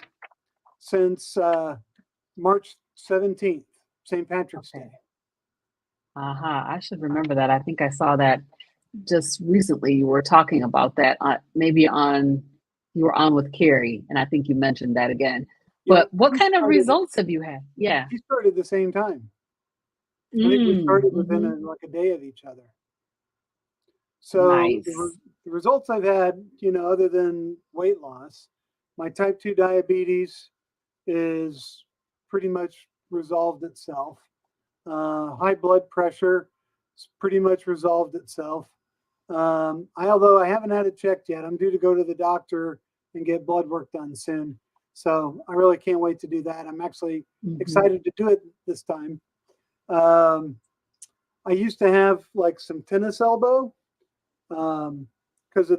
Since March 17th, St. Patrick's Okay. Day. I should remember that. I think I saw that just recently. You were talking about that, maybe you were on with Carrie, and I think you mentioned that again. Yep, But what kind of results have you had? Yeah. we started the same time. I think we Mm, started within mhm. like a day of each other. So Nice. the results I've had, other than weight loss, my type 2 diabetes is pretty much resolved itself. High blood pressure has pretty much resolved itself. Although I haven't had it checked yet, I'm due to go to the doctor and get blood work done soon. So I really can't wait to do that. I'm actually Mhm. excited to do it this time. Um, I used to have like some tennis elbow because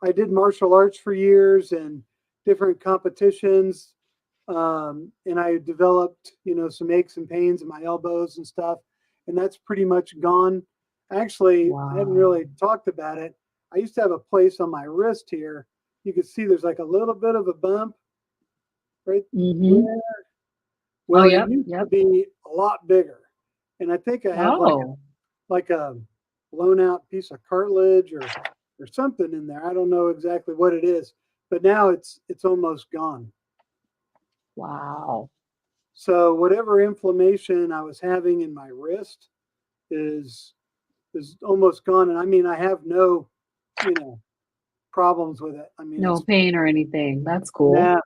I did martial arts for years and different competitions. And I developed, some aches and pains in my elbows and stuff. And that's pretty much gone. Actually, I hadn't Wow. really talked about it. I used to have a place on my wrist here. You can see there's like a little bit of a bump right Mhm. there. Oh, Well, it yep, used to yep. be a lot bigger. And I think I have Oh, like a blown out piece of cartilage or something in there. I don't know exactly what it is, but now it's almost gone. wow. So whatever inflammation I was having in my wrist is is almost gone. And I mean I have no, you know, problems with it. I mean No it's pain or anything. That's cool. nah,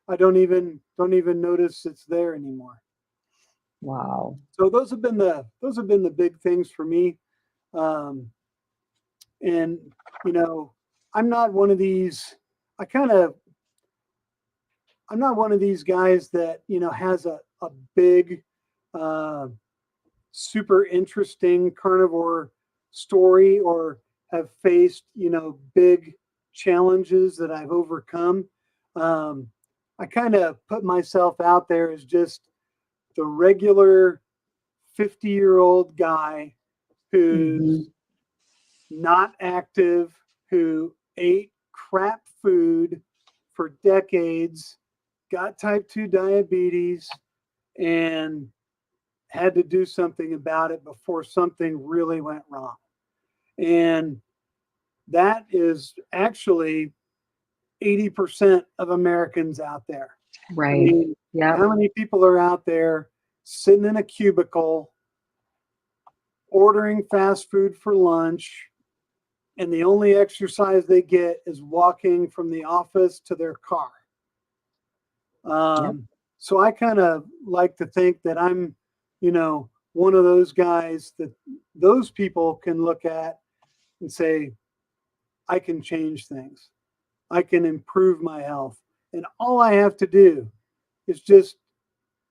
I don't even notice it's there anymore. Wow. So those have been the big things for me. Um, and you know, I'm not one of these I kind of I'm not one of these guys that, has a big uh super interesting carnivore story or have faced, big challenges that I've overcome. Um, I kind of put myself out there as just the regular 50-year-old guy who's Mhm. not active, who ate crap food for decades, got type 2 diabetes, and had to do something about it before something really went wrong. And that is actually 80% of Americans out there. I Right. mean, Yep. how many people are out there sitting in a cubicle ordering fast food for lunch, and the only exercise they get is walking from the office to their car. Yep. So I kind of like to think that I'm, one of those guys that those people can look at and say, I can change things. I can improve my health. And all I have to do is just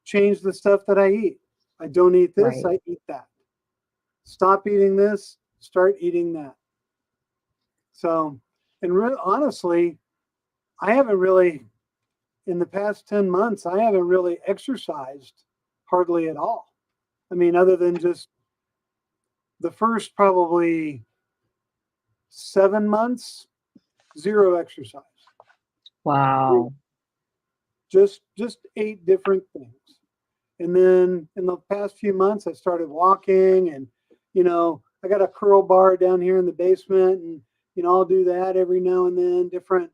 change the stuff that I eat. I don't eat this, Right. I eat that. Stop eating this, start eating that. So, and honestly, I haven't really, in the past 10 months, I haven't really exercised hardly at all. I mean, other than just the first probably 7 months, zero exercise. Wow. Just ate different things. And then in the past few months, I started walking, and, I got a curl bar down here in the basement, and, I'll do that every now and then, different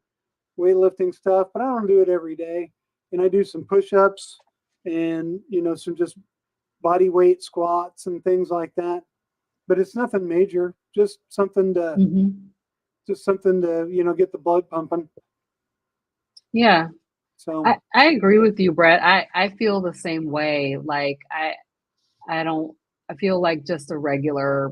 weightlifting stuff, but I don't do it every day. And I do some push-ups and, some just body weight squats and things like that. But it's nothing major, just something to, Hmm. get the blood pumping. Yeah. So, I agree with you, Brett. I feel the same way. Like I don't I feel like just a regular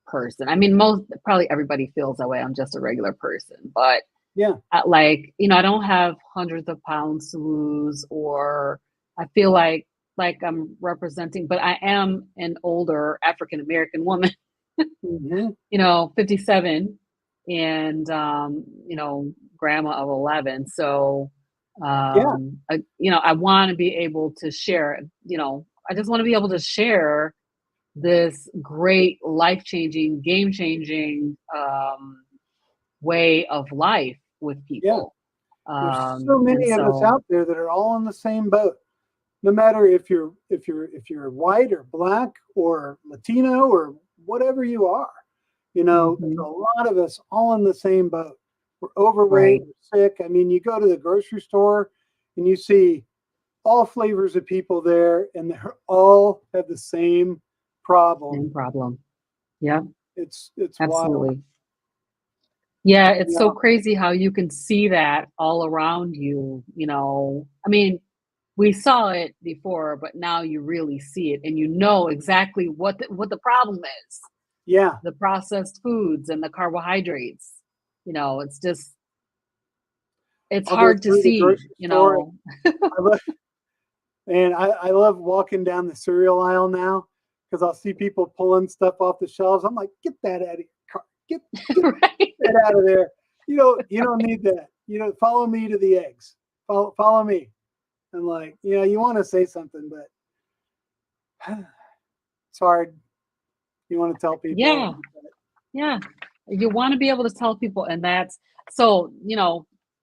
person. I mean, most probably everybody feels that way. I'm just a regular person, but yeah, like, I don't have hundreds of pounds to lose, or I feel like I'm representing, but I am an older African American woman, hmm, 57, and grandma of 11. So yeah, I want to be able to share, I just want to be able to share this great life-changing, game-changing way of life with yeah. people. There's so And many of us so out there that are all in the same boat. No matter if you're white or black or Latino or whatever you are, there's a mhm, lot of us all in the same boat. We're overweight, right, we're sick. I mean, you go to the grocery store and you see all flavors of people there, and they all have the same problem. same problem. Yeah, It's wild. absolutely. Yeah, it's so Yeah, crazy how you can see that all around you, I mean, we saw it before, but now you really see it and you know exactly what the problem is. yeah. The processed foods and the carbohydrates. It's just it's I'll go hard to through the see, grocery store. I love, and I love walking down the cereal aisle now because I'll see people pulling stuff off the shelves. I'm like, get that out of your car. Get right? that out of there. You don't need that. Follow me to the eggs. Follow me. And like, you want to say something, but it's hard. You want to tell people. Yeah, yeah. You wanna be able to tell people, and that's so,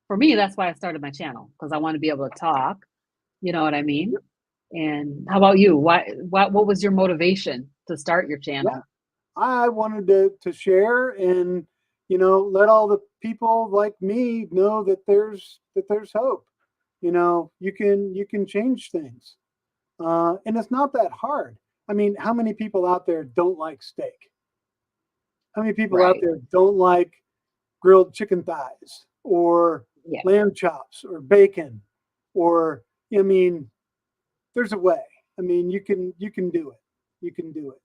for me, that's why I started my channel, because I wanna be able to talk, you know what I mean? Yep, And how about you? What was your motivation to start your yeah, channel? I wanted to share and let all the people like me know that there's hope. You can change things, and it's not that hard. I mean, how many people out there don't like steak? How many people out Right. there don't like grilled chicken thighs or Yeah, lamb chops or bacon? Or I mean, there's a way. I mean, you can do it. You can do it.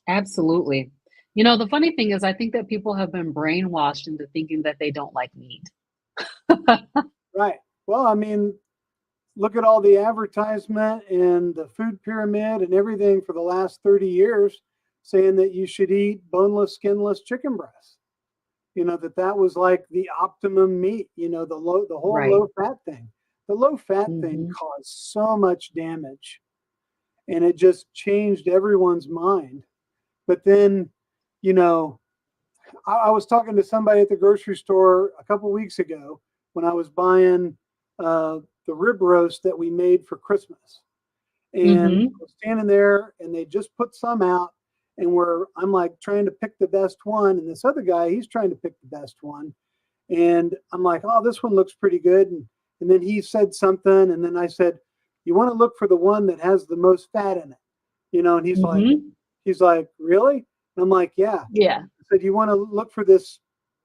absolutely. The funny thing is I think that people have been brainwashed into thinking that they don't like meat. Right. Well, I mean, look at all the advertisement and the food pyramid and everything for the last 30 years saying that you should eat boneless, skinless chicken breasts. That was like the optimum meat, the whole Right. low fat thing. The low fat thing Mhm. caused so much damage, and it just changed everyone's mind. But then, you know, I was talking to somebody at the grocery store a couple weeks ago when I was buying the rib roast that we made for Christmas. And I Mhm. was standing there and they just put some out, and I'm like trying to pick the best one. And this other guy, he's trying to pick the best one. And I'm like, oh, this one looks pretty good. And then he said something. And then I said, you want to look for the one that has the most fat in it. And he's like, Mhm. He's like, really? And I'm like, yeah. Yeah. I said, you want to look for this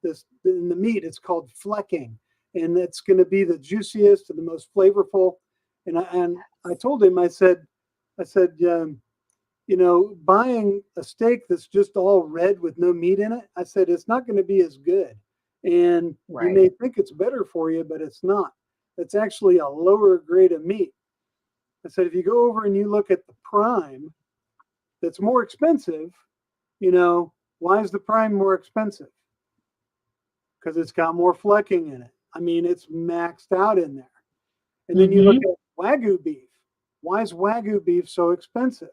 in the meat. It's called flecking, and it's going to be the juiciest and the most flavorful. And I told him, I said, buying a steak that's just all red with no meat in it, I said, it's not going to be as good. And you Right. may think it's better for you, but it's not. It's actually a lower grade of meat. I said, if you go over and you look at the prime, that's more expensive, why is the prime more expensive? Because it's got more flecking in it. I mean, it's maxed out in there. And then you look Mm-hmm. at Wagyu beef. Why is Wagyu beef so expensive?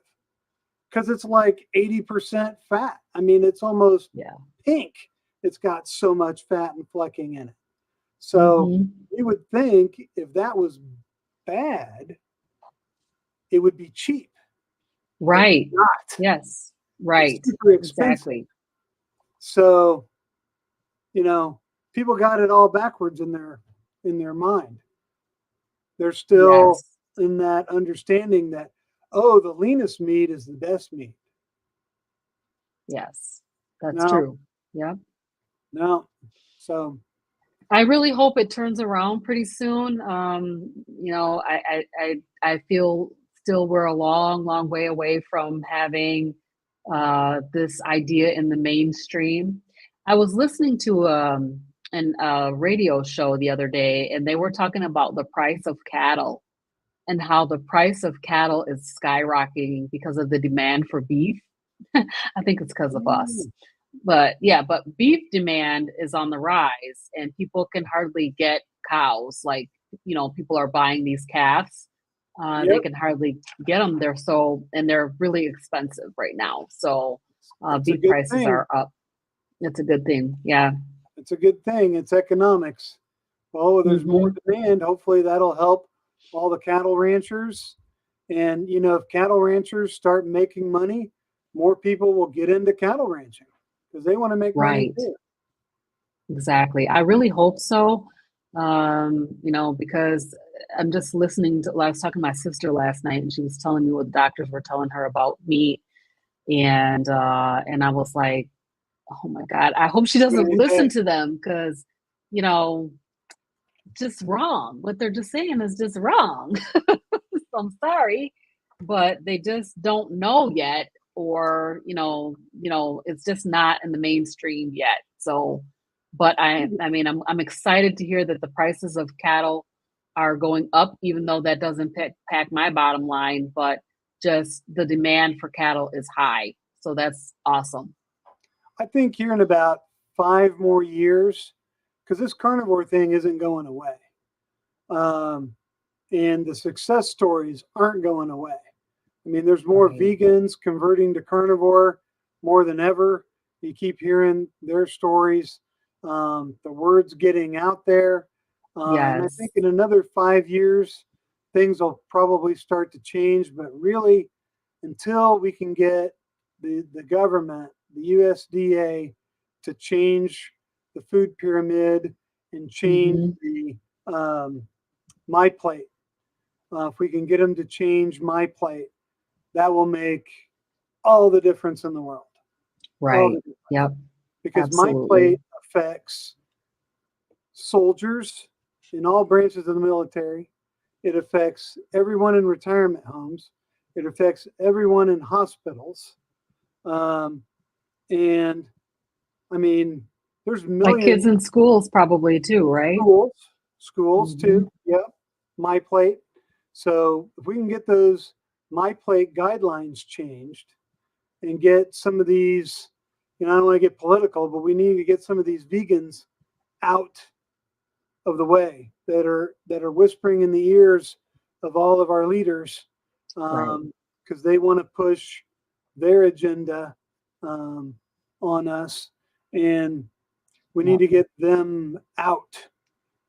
Because it's like 80% fat. I mean, it's almost Yeah. pink. It's got so much fat and flecking in it. So Mm-hmm. you would think if that was bad, it would be cheap, but it's Right. not. Yes. It's Right. super expensive. Exactly. So, people got it all backwards in their mind. They're still Yes. in that understanding that, oh, the leanest meat is the best meat. Yes. That's No, true. Yeah. no. So I really hope it turns around pretty soon. I feel still we're a long, long way away from having this idea in the mainstream. I was listening to an radio show the other day, and they were talking about the price of cattle and how the price of cattle is skyrocketing because of the demand for beef. I think it's because of us. mm, But yeah, but beef demand is on the rise and people can hardly get cows. Like, people are buying these calves. They yep, can hardly get them. And they're really expensive right now. So it's a beef good prices thing. are up. It's a good thing. Yeah. It's a good thing. It's economics. Well, there's more Hmm. demand. Hopefully, that'll help all the cattle ranchers. And if cattle ranchers start making money, more people will get into cattle ranching because they want to make money Right. too. Exactly. I really hope so. Because I'm just listening to, I was talking to my sister last night and she was telling me what doctors were telling her about meat. And I was like, oh my God, I hope she doesn't Right. listen to them because, you know, just wrong. What they're just saying is just wrong. I'm sorry, but they just don't know yet, or it's just not in the mainstream yet. So, but I mean, I'm excited to hear that the prices of cattle are going up, even though that doesn't pack my bottom line. But just the demand for cattle is high, so that's awesome. I think here in about 5 more years, because this carnivore thing isn't going away, um, and the success stories aren't going away. I mean, there's more Right. vegans converting to carnivore more than ever. You keep hearing their stories. The word's getting out there. And I think Yes. in another 5 years, things will probably start to change. But really, until we can get the government, the USDA, to change the food pyramid and change Hmm. the um, my plate, if we can get them to change my plate, that will make all the difference in the world. All the Right. difference. Yep. Because my Absolutely. plate affects soldiers in all branches of the military. It affects everyone in retirement homes. It affects everyone in hospitals. Um, and I mean, there's Like millions kids in schools, probably too, right? schools, schools Hmm. too. Yep. My plate. So if we can get those my plate guidelines changed and get some of these, I don't want to get political, but we need to get some of these vegans out of the way that are whispering in the ears of all of our leaders, Right. because they want to push their agenda um, on us, and we need Yep. to get them out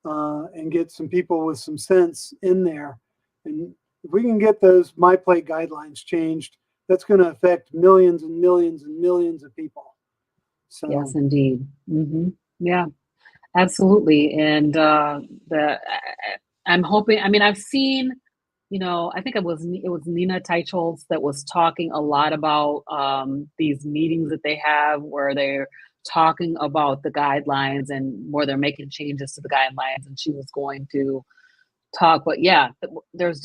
and get some people with some sense in there. And if we can get those my plate guidelines changed, that's going to affect millions and millions and millions of people. Yes, So indeed. Yeah, absolutely. And I'm hoping. I mean, I've seen. I think it was Nina Teicholz that was talking a lot about these meetings that they have where they're talking about the guidelines and where they're making changes to the guidelines, and she was going to talk. But yeah, it, there's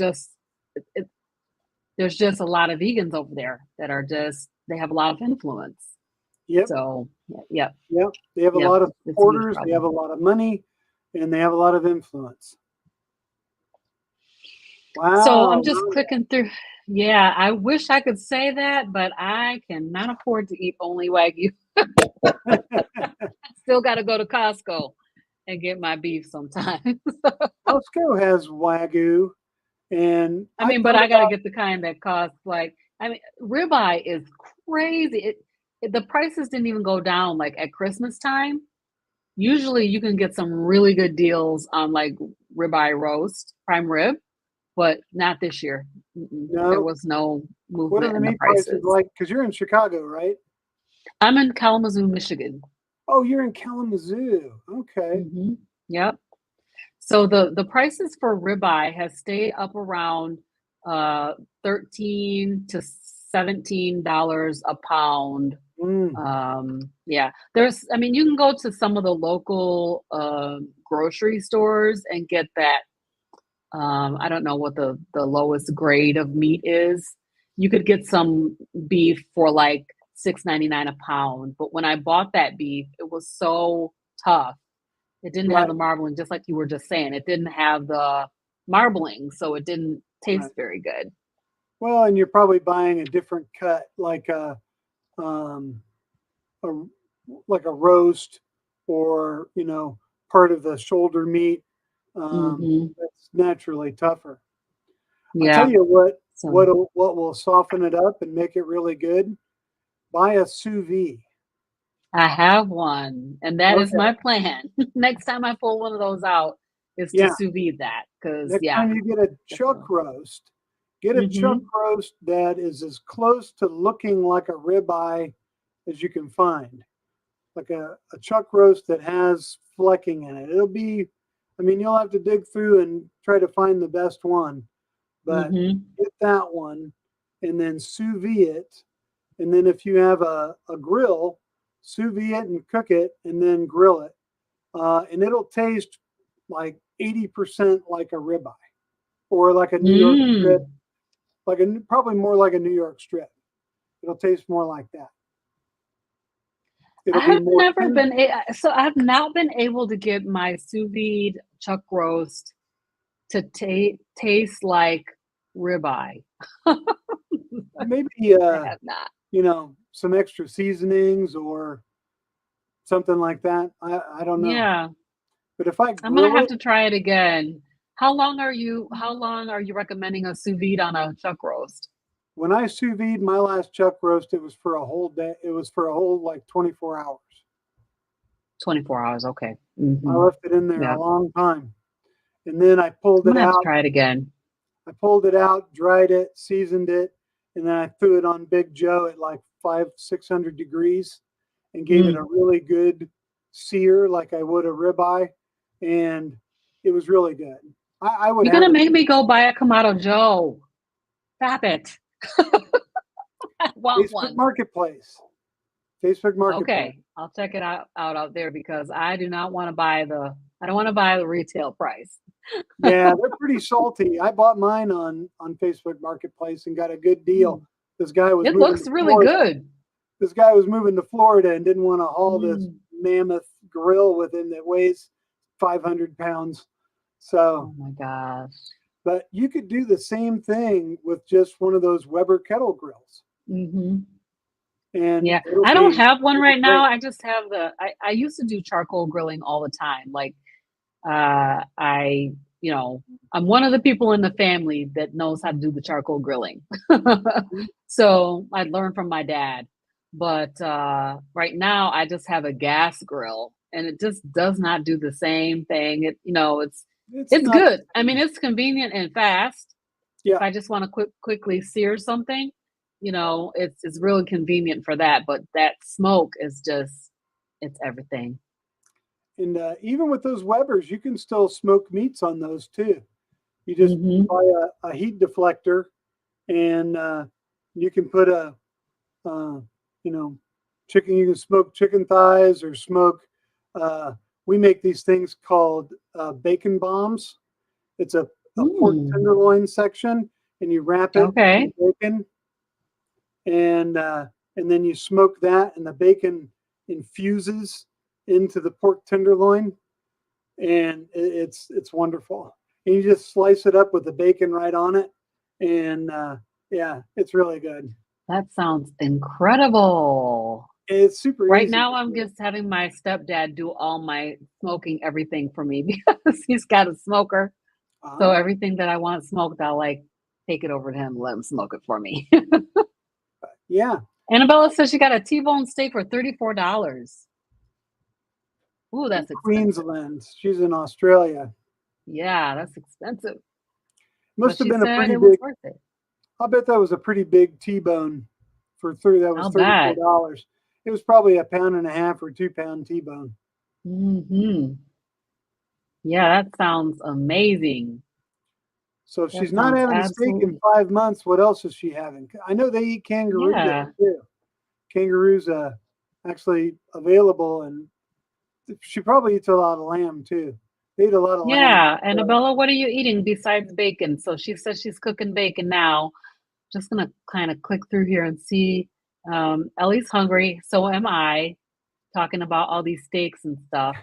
just a lot of vegans over there that are just they have a lot of influence. Yep. So yeah, Yep. They have a yeah, lot of it's a huge supporters, they have problem. a lot of money, and they have a lot of influence. So Wow. I'm just clicking through. Yeah, I wish I could say that, but I cannot afford to eat only Wagyu. Still got to go to Costco and get my beef sometimes. Costco has Wagyu, and I I mean, but thought I got to about, get the kind that costs like, I mean, ribeye is crazy. The prices didn't even go down like at Christmas time. Usually you can get some really good deals on like ribeye roast, prime rib, but not this year. There no, was no what are movement the in the meat prices prices. like? Because you're in Chicago, right? I'm in Kalamazoo, Michigan. Oh, you're in Kalamazoo. Okay. Yep. So the prices for ribeye has stayed up around 13 to $17 a pound. Mm, Yeah, I mean, you can go to some of the local grocery stores and get that. I don't know what the lowest grade of meat is. You could get some beef for like 6.99 a pound, but when I bought that beef, it was so tough. It didn't have right, the marbling, just like you were just saying. It didn't have the marbling, so it didn't taste right. very good. Well, and you're probably buying a different cut, um, a like a roast, or part of the shoulder meat. Hmm. That's naturally tougher. I tell Yeah. you So what will soften it up and make it really good. Buy a sous vide. I have one, and that is Okay. my plan. Next time I pull one of those out is to Yeah. sous vide that, because Next yeah, time you get a chuck definitely. roast, get a chuck Hmm. roast that is as close to looking like a ribeye as you can find. Like a chuck roast that has flecking in it. I mean, you'll have to dig through and try to find the best one, but Hmm. get that one and then sous vide it. And then if you have a grill, sous vide it and cook it and then grill it. And it'll taste like 80% like a ribeye or like a New York strip, Mm. probably more like a New York strip. It'll taste more like that. I It'll be have more never tender. so I've not been able to get my sous vide chuck roast to taste like ribeye. Maybe I have not. some extra seasonings or something like that. I don't know. Yeah, But if I I'm gonna grill have it, to try it again. How long are you recommending a sous vide on a chuck roast? when I sous vide my last chuck roast, it was for a whole day. It was for a whole like 24 hours. 24 hours, okay. I Mhm. left it in there Yeah. a long time. And then I pulled I'm it gonna have to out. try it again. I pulled it out, dried it, seasoned it, and then I threw it on Big Joe at like 600 degrees and gave it a Mm. really good sear like I would a ribeye. And it was really good. I would You're have gonna it make me go buy a Kamado Joe. Stop it. I want Facebook one. Marketplace. Facebook Marketplace. Okay, I'll check it out there because I do not want to buy I don't want to buy the retail price. Yeah, they're pretty salty. I bought mine on Facebook Marketplace and got a good deal. Mm. This guy was It moving looks to really Florida. good. This guy was moving to Florida and didn't want to haul this Mm. mammoth grill with him that weighs 500 pounds. So, Oh my gosh. but you could do the same thing with just one of those Weber kettle grills, Hmm. and Yeah, I don't have one it'll be right now. great. I just have I used to do charcoal grilling all the time. Like, I, you know, I'm one of the people in the family that knows how to do the charcoal grilling. Mhm. So I learned from my dad. But right now I just have a gas grill and it just does not do the same thing. It's It's not the good. I mean, same. it's convenient and fast. If Yeah, I just want to quickly sear something, it's really convenient for that. But that smoke is just it's everything. and even with those Webers, you can still smoke meats on those too. You just Mm-hmm. buy a heat deflector, and you can put you know, chicken. You can smoke chicken thighs or smoke. Uh, we make these things called bacon bombs. It's a pork Mm. tenderloin section, and you wrap it Okay. in bacon, and then you smoke that, and the bacon infuses into the pork tenderloin, and it's wonderful. And you just slice it up with the bacon right on it, and yeah, it's really good. That sounds incredible. It's super Right easy now, to I'm do. just having my stepdad do all my smoking everything for me because he's got a smoker. So Uh-huh. everything that I want smoked, I'll like take it over to him, let him smoke it for me. Yeah, Annabella says she got a T-bone steak for $34. Ooh, in that's expensive. Queensland. She's in Australia. Yeah, that's expensive. But Must have she been a said pretty it was big. worth it. I bet that was a pretty big T-bone for 30. That was I'll $34. bet. It was probably a pound and a half or 2 pound T-bone. Hmm. Yeah, that sounds amazing. So if That she's not sounds having a steak in absolutely, 5 months, what else is she having? I know they eat kangaroo yeah. there too. Kangaroo's actually available, and she probably eats a lot of lamb too. They eat a lot of lamb in Yeah, Australia. Annabella, what are you eating besides bacon? So she says she's cooking bacon now. Just gonna kind of click through here and see. Ellie's hungry, so am I, talking about all these steaks and stuff.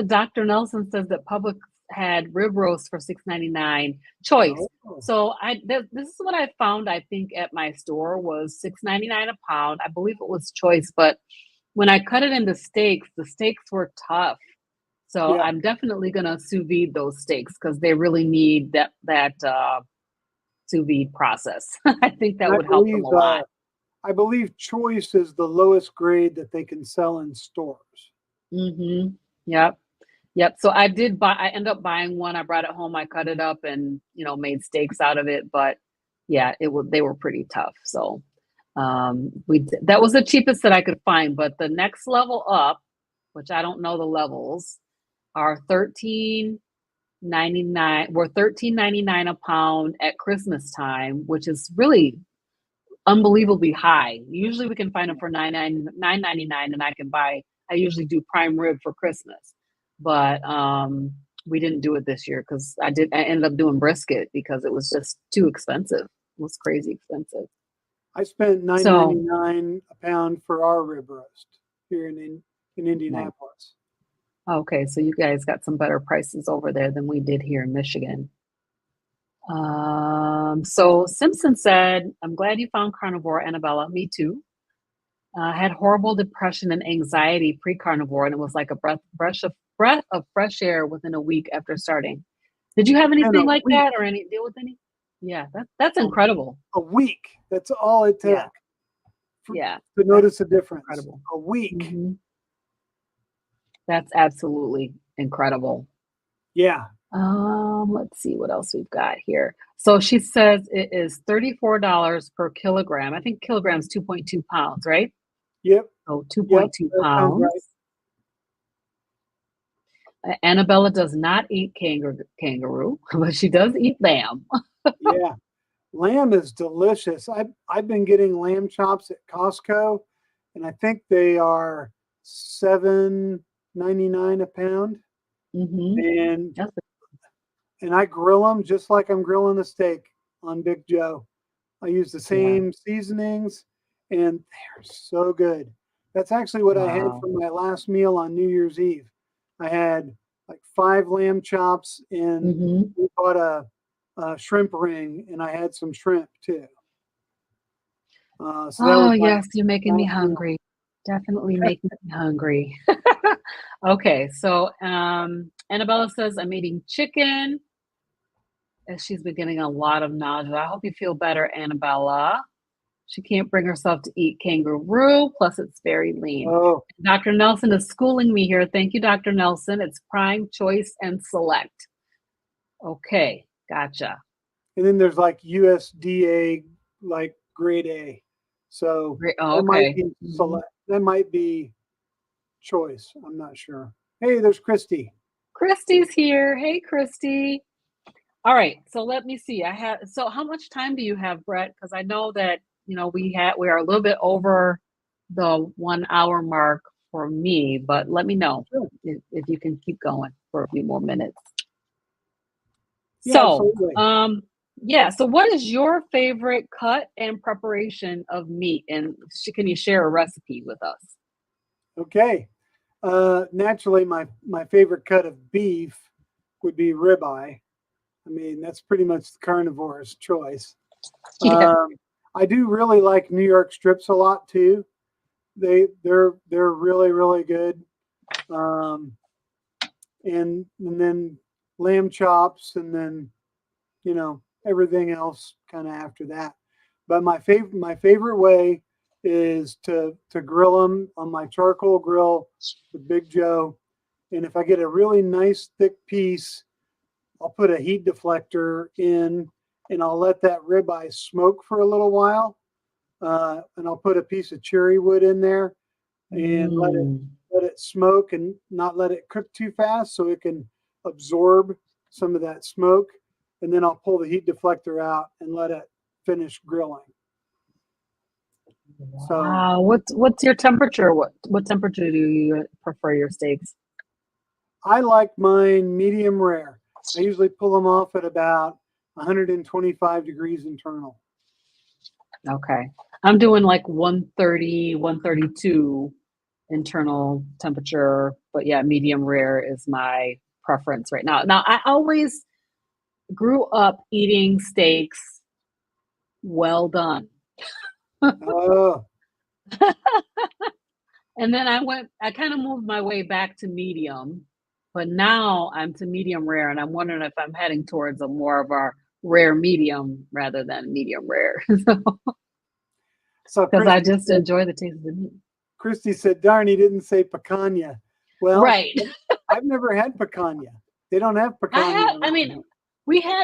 Dr. Nelson says that Publix had rib roast for 6.99 choice. Oh, So this is what I found. I think at my store was 6.99 a pound. I believe it was choice, but when I cut it into steaks, the steaks were tough. So yeah. I'm definitely gonna sous vide those steaks because they really need that sous vide process. I think And that would help them a lot. I believe choice is the lowest grade that they can sell in stores. Hmm. Yep. Yep. So I did buy. I ended up buying one. I brought it home. I cut it up and made steaks out of it. But yeah, it was they were pretty tough. So that was the cheapest that I could find. But the next level up, which I don't know the levels, are 13.99. We're 13.99 a pound at Christmas time, which is really unbelievably high. Usually we can find them for 9.99, and I usually do prime rib for Christmas. But we didn't do it this year because I ended up doing brisket because it was just too expensive. It was crazy expensive. I spent nine ninety So nine a pound for our rib roast here in nice. Indianapolis. Okay, so you guys got some better prices over there than we did here in Michigan. So Simpson said, I'm glad you found carnivore, Annabella. Me too. Had horrible depression and anxiety pre-carnivore, and it was like a breath of fresh air within a week after starting. Did you have In a anything like week, that or any deal with any? Yeah, that's incredible. a week. That's all it Yeah, took yeah, to that's notice a difference. incredible. A week. Hmm. That's absolutely incredible. Yeah. Let's see what else we've got here. So she says it is $34 per kilogram. I think kilograms 2.2 pounds, right? Yep. So Yep. 2.2 That sounds right. pounds. Annabella does not eat kangaroo, but she does eat lamb. Yeah. Lamb is delicious. I've been getting lamb chops at Costco, and I think they are 7.99 a pound. Hmm. And That's I grill them just like I'm grilling a steak on Big Joe. I use the yeah. same seasonings, and they're so good. That's actually what I had Wow. for my last meal on New Year's Eve. I had like 5 lamb chops, and Hmm. we bought a shrimp ring, and I had some shrimp too. So that Oh, was my yes, you're making me last meal. hungry. Definitely making me hungry. Okay, so Annabella says I'm eating chicken as she's been getting a lot of nausea. I hope you feel better, Annabella. She can't bring herself to eat kangaroo, plus it's very lean. Oh, Dr. Nelson is schooling me here. Thank you, Dr. Nelson. It's prime, choice, and select. Okay, gotcha. and then there's like USDA, like grade A. So Great. Oh, that might okay. be Mhm. select. That might be choice. I'm not sure. Hey, there's Christy. Christy's here. Hey, Christy. All right, so let me see. So how much time do you have, Brett? Because I know that we are a little bit over the 1 hour mark for me, but let me know Sure. if you can keep going for a few more minutes. Yeah, So, absolutely. yeah. So, what is your favorite cut and preparation of meat? And can you share a recipe with us? Okay. Naturally, my favorite cut of beef would be ribeye. I mean, that's pretty much the carnivore's choice. Yeah. Um, I do really like New York strips a lot too. They're really really good. Um, and then lamb chops, and then everything else kind of after that. But my favorite way is to grill them on my charcoal grill with Big Joe. And if I get a really nice thick piece, I'll put a heat deflector in, and I'll let that ribeye smoke for a little while. And I'll put a piece of cherry wood in there and Mm. let it smoke and not let it cook too fast so it can absorb some of that smoke. And then I'll pull the heat deflector out and let it finish grilling. So Wow. What's your temperature? What temperature do you prefer your steaks? I like mine medium rare. I usually pull them off at about 125 degrees internal. Okay. I'm doing like 130, 132 internal temperature, but yeah, medium rare is my preference right now. Now, I always grew up eating steaks well done. Oh, And then I kind of moved my way back to medium, but now I'm to medium rare, and I'm wondering if I'm heading towards a more of a rare medium rather than medium rare. so Because I just enjoy the taste of the meat. Christy said, "Darn, he didn't say picanha." Well, Right. I've never had picanha. They don't have picanha I around mean, here.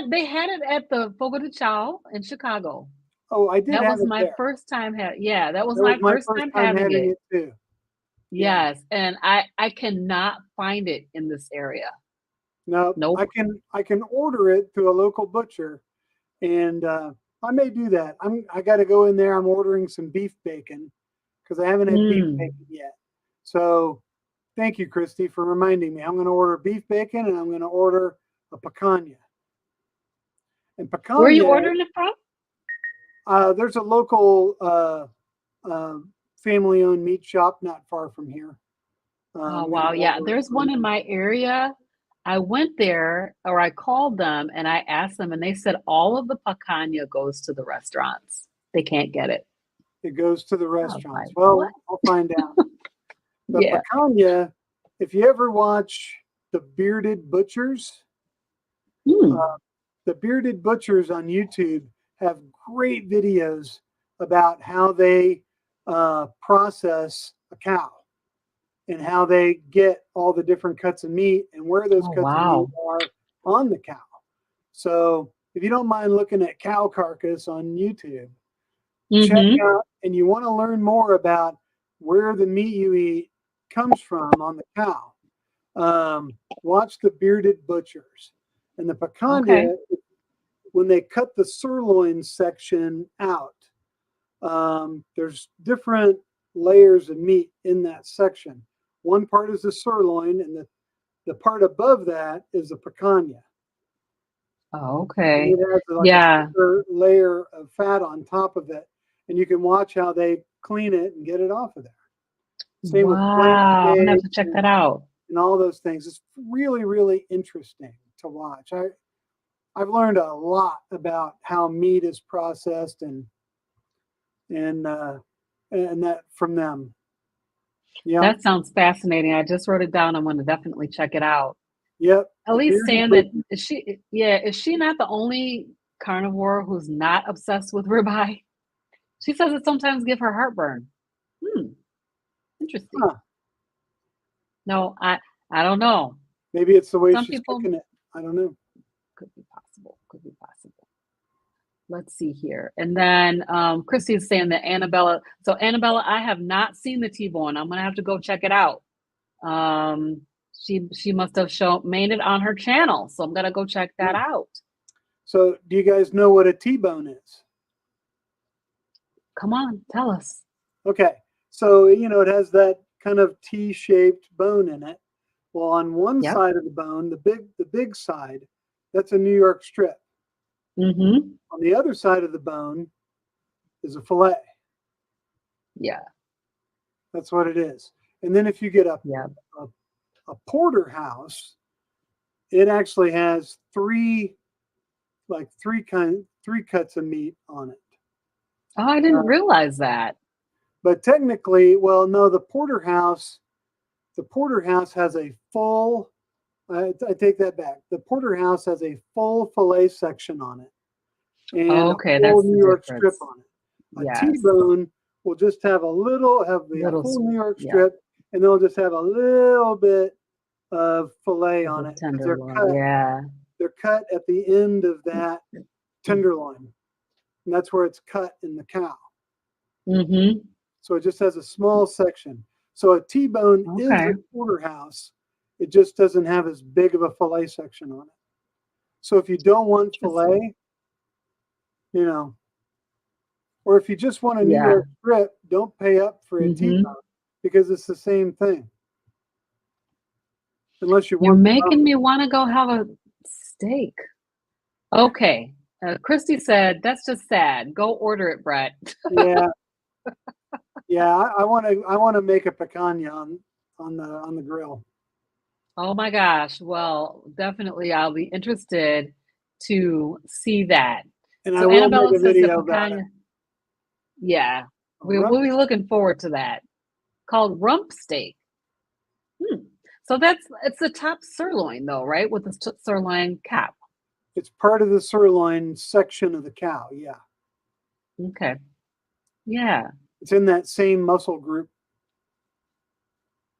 they had it at the Fogo de Chao in Chicago. Oh, I did That have was it my there. first time yeah, that was That was my my first first time time having having it. it too. Yeah. Yes, and I cannot find it in this area. No, I Nope. can I can order it through a local butcher, and I may do that. I got to go in there. I'm ordering some beef bacon because I haven't had beef Mm. bacon yet. So thank you, Christy, for reminding me. I'm going to order beef bacon, and I'm going to order a picanha. And Where are you picanha, ordering it from? there's a local uh, family-owned meat shop not far from here. Oh, And wow, I'll yeah, order it there's from one in them. my area. I went there, or I called them and I asked them, and they said all of the picanha goes to the restaurants. They can't get it. It goes to the I was like, restaurants. "What?" Well, I'll find out. But Yeah. picanha, if you ever watch the Bearded Butchers, Mm. uh, the Bearded Butchers on YouTube have great videos about how they process a cow and how they get all the different cuts of meat and where those Oh, cuts of meat wow. are on the cow. So if you don't mind looking at cow carcass on YouTube, check Mhm. out, and you want to learn more about where the meat you eat comes from on the cow, watch the Bearded Butchers. And the Okay. picanha, when they cut the sirloin section out, there's different layers of meat in that section. One part is the sirloin, and the part above that is the picanha. Oh, And okay. it has like a Yeah. thicker layer of fat on top of it. And you can watch how they clean it and get it off of there. Same with flank Wow. I'm gonna have steak to check that out. and all those things. It's really, really interesting to watch. I've learned a lot about how meat is processed and uh, and that from them. Yeah. That sounds fascinating. I just wrote it down. I'm gonna definitely check it out. Yep. The Ellie's bearded saying that butcher. is she not the only carnivore who's not obsessed with ribeye? She says it sometimes give her heartburn. Hmm, interesting. Huh. No, I don't know. Maybe it's the way Some she's people cooking it. I don't know. could be possible. Could be possible. Let's see here. And then Christy is saying that Annabella. So Annabella, I have not seen the T-bone. I'm gonna have to go check it out. Um, She must have made it on her channel, so I'm gonna go check that out. So do you guys know what a T-bone is? Come on, tell us. Okay. So, it has that kind of T-shaped bone in it. Well, on one Yep. side of the bone, the big side, that's a New York strip. Mm-hmm. On the other side of the bone is a fillet. Yeah. That's what it is. And then if you get Yeah. a porterhouse, it actually has three cuts of meat on it. Oh, I didn't realize that. But technically, well, no, the porterhouse has a full. I take that back. The porterhouse has a full fillet section on it, and a Okay, full that's New the York strip difference. on it. A Yes. T-bone will just have a full New York Yeah. strip, and they'll just have a little bit of fillet on it because Tenderloin. Yeah. they're cut at the end of that tenderloin, and that's where it's cut in the cow. Mm-hmm. So it just has a small section. So a T-bone is Okay. a porterhouse. It just doesn't have as big of a fillet section on it. So if you don't want fillet, or if you just want a New Yeah. York strip, don't pay up for a Mm-hmm. T-bone because it's the same thing. Unless you You're want making me want to go have a steak. Okay. Christy said, that's just sad. Go order it, Brett. Yeah. Yeah, I want to make a picanha on the grill. Oh my gosh. Well, definitely I'll be interested to see that. And I So will make Annabella a says the video about it. picanha. Yeah. We'll Rump be looking forward to that. Called rump steak. So it's the top sirloin though, right? With the sirloin cap. It's part of the sirloin section of the cow. Yeah. Okay. Yeah. It's in that same muscle group.